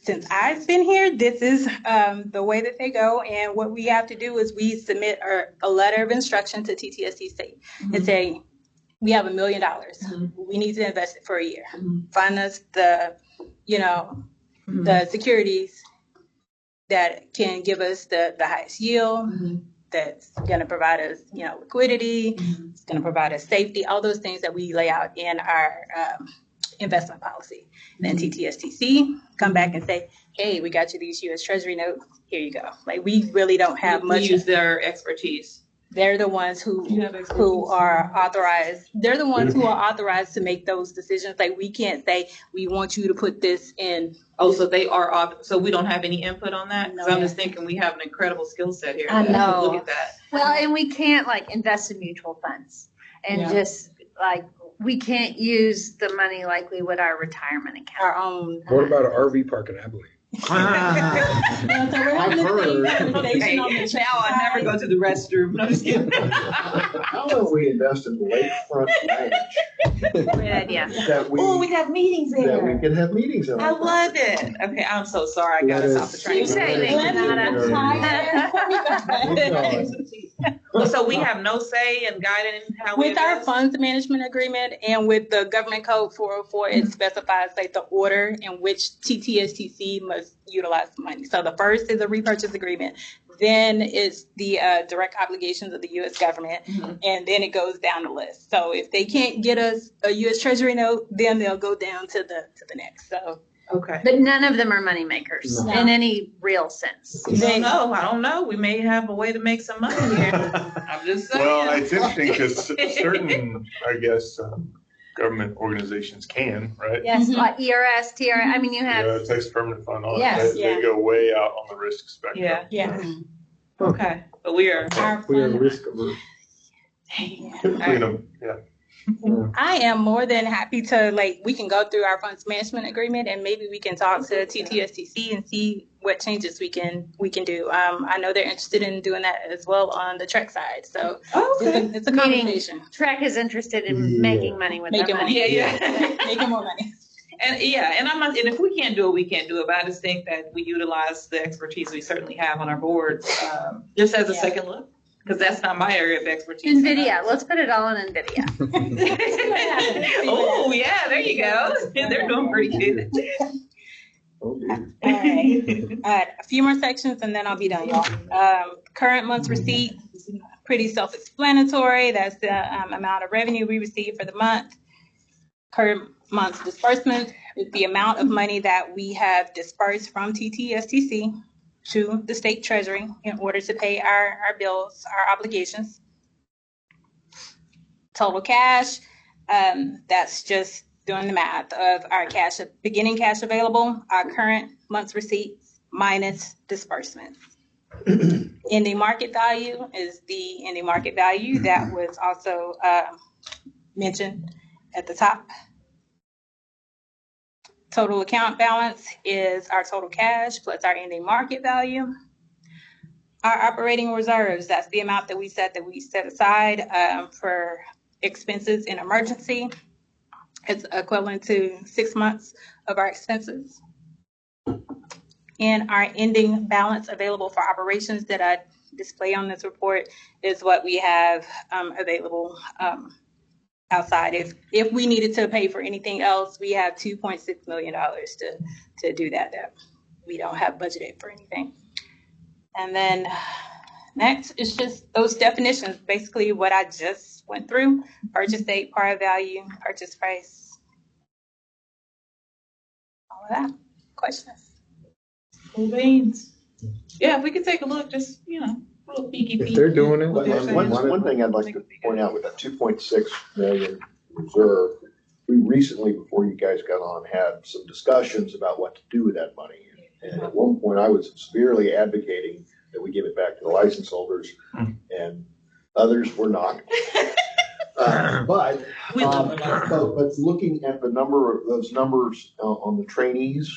Since I've been here, this is the way that they go. And what we have to do is we submit a letter of instruction to TTSTC and say, we have $1 million. We need to invest it for a year. Find us the, the securities that can give us the highest yield, that's going to provide us, liquidity, it's going to provide us safety, all those things that we lay out in our investment policy. And then TTSTC come back and say, hey, we got you these U.S. Treasury notes. Here you go. Like, we really don't have much. We use their expertise. They're the ones who are authorized. They're the ones who are authorized to make those decisions. Like, we can't say, we want you to put this in. Oh, so they are, so we don't have any input on that? Because I'm just thinking we have an incredible skill set here. I know. Look at that. Well, and we can't invest in mutual funds and just we can't use the money like we would our retirement account. Our own. What about an RV park in Abilene? I've heard. Okay, now I never go to the restroom. No, I'm just kidding. How about we invest in the lakefront lounge? Great idea. Oh, we have meetings That there. we can have meetings in. I love it. Okay, I'm so sorry. I got us off the train. You say So we have no say in guiding how we With our invest? funds management agreement and with the government code 404, it specifies the order in which TTSTC must utilize the money. So the first is a repurchase agreement, then it's the direct obligations of the U.S. government, and then it goes down the list. So if they can't get us a U.S. Treasury note, then they'll go down to the next. So Okay. But none of them are money makers in any real sense. I don't know. We may have a way to make some money here. I'm just saying. Well, it's interesting because certain, I guess, government organizations can, right? Yes, like ERS, TRS. I mean, you have. Yeah, it takes permanent fund on Yes. it. They go way out on the risk spectrum. Yeah. Okay. But we are. We are risk averse. Typically, I am more than happy to we can go through our funds management agreement and maybe we can talk to TTSTC and see what changes we can do. I know they're interested in doing that as well on the Trek side. So it's a conversation. Trek is interested in making money with their money. Making more money. And I'm not, and if we can't do it, we can't do it. But I just think that we utilize the expertise we certainly have on our boards, just as a second look. Because that's not my area of expertise. NVIDIA. Let's put it all in NVIDIA. Oh, yeah, there you go. They're doing pretty good. Oh, dear. All right, a few more sections and then I'll be done, y'all. Current month's receipt, pretty self-explanatory. That's the amount of revenue we receive for the month. Current month's disbursement is the amount of money that we have dispersed from TTSTC to the state treasury in order to pay our bills, our obligations. Total cash, that's just doing the math of our cash, beginning cash available, our current month's receipts minus disbursements. Ending market value is the ending market value that was also mentioned at the top. Total account balance is our total cash plus our ending market value. Our operating reserves, that's the amount that we set aside for expenses in emergency. It's equivalent to 6 months of our expenses. And our ending balance available for operations that I display on this report is what we have available outside. If we needed to pay for anything else, we have $2.6 million to do that we don't have budgeted for anything. And then next is just those definitions, basically what I just went through: purchase date, par value, purchase price, all of that. Questions? Cool beans. Yeah, if we could take a look, just, a little peeky peek. If they're doing it, One thing I'd like to point out with that 2.6 million reserve, we recently, before you guys got on, had some discussions about what to do with that money. And at one point, I was severely advocating that we give it back to the license holders, and others were not. But looking at the number of those numbers on the trainees,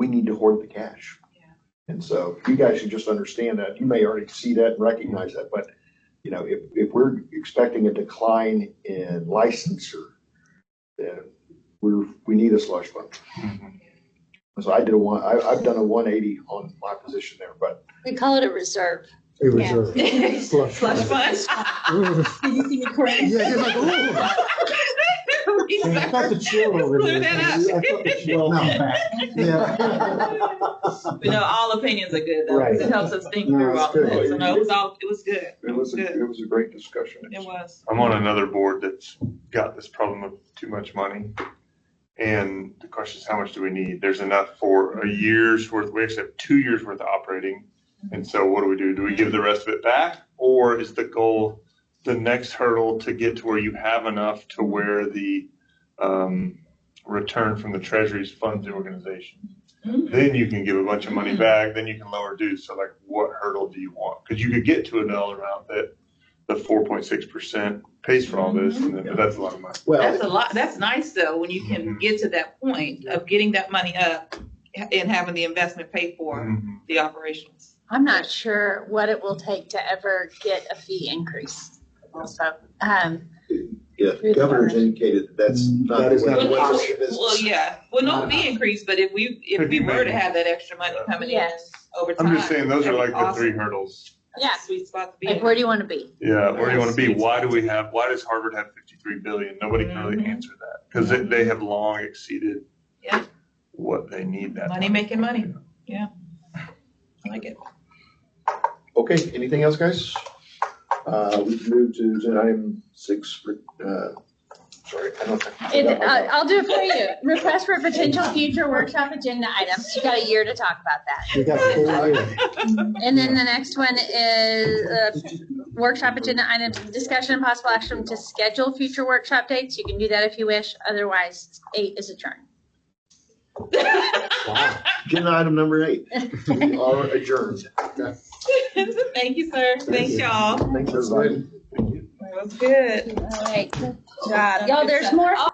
we need to hoard the cash. And so you guys should just understand that. You may already see that and recognize that, but you know, if we're expecting a decline in licensure, then we need a slush fund. So I've done a 180 on my position there, but We call it a reserve. A reserve. Slush Slush fund. fund. Did you see me crying? Yeah, he's like, ooh. I felt the chill over Clear there. that I felt the chill. Yeah. But no, all opinions are good though, 'cause Right. it helps us think No, through it's all of good. it. So no, it was good. it was a great discussion. It was. I'm on another board that's got this problem of too much money. And the question is, how much do we need? There's enough for a year's worth. We actually have 2 years worth of operating. And so what do? Do we give the rest of it back? Or is the goal, the next hurdle to get to where you have enough to where the return from the treasuries funds the organization? Then you can give a bunch of money back, then you can lower dues. So like, what hurdle do you want? Because you could get to a dollar amount that the 4.6% pays for all this, and then, but that's a lot of money. Well, That's a lot. That's nice though, when you can get to that point of getting that money up and having the investment pay for the operations. I'm not sure what it will take to ever get a fee increase also. Yeah, the governor's indicated that's not. That is not the way an the option. business- Well, yeah. Well, no fee increase, but if we were to have that extra money coming in Yes. over time. I'm just saying, those are like the that'd be 3 hurdles. awesome. That's a sweet spot to be Like, in. where do you want to be? Yeah, where do you want to be? Sweet Why spot. why does Harvard have 53 billion? Nobody can really Mhm. answer that because they have long exceeded Yeah. what they need that. Money making money. Yeah. I like it. Okay, anything else, guys? We can move to agenda item 6. Sorry, I don't. I'll do it for you. Request for potential future workshop agenda items. You got a year to talk about that. we got full year. And then the next one is workshop agenda items, discussion and possible action to schedule future workshop dates. You can do that if you wish. Otherwise, 8 is adjourned. Wow. Agenda item number 8. We are adjourned. Thank you, sir. Thanks, y'all. Thanks, everybody. That was good. All right. God, Y'all, there's more.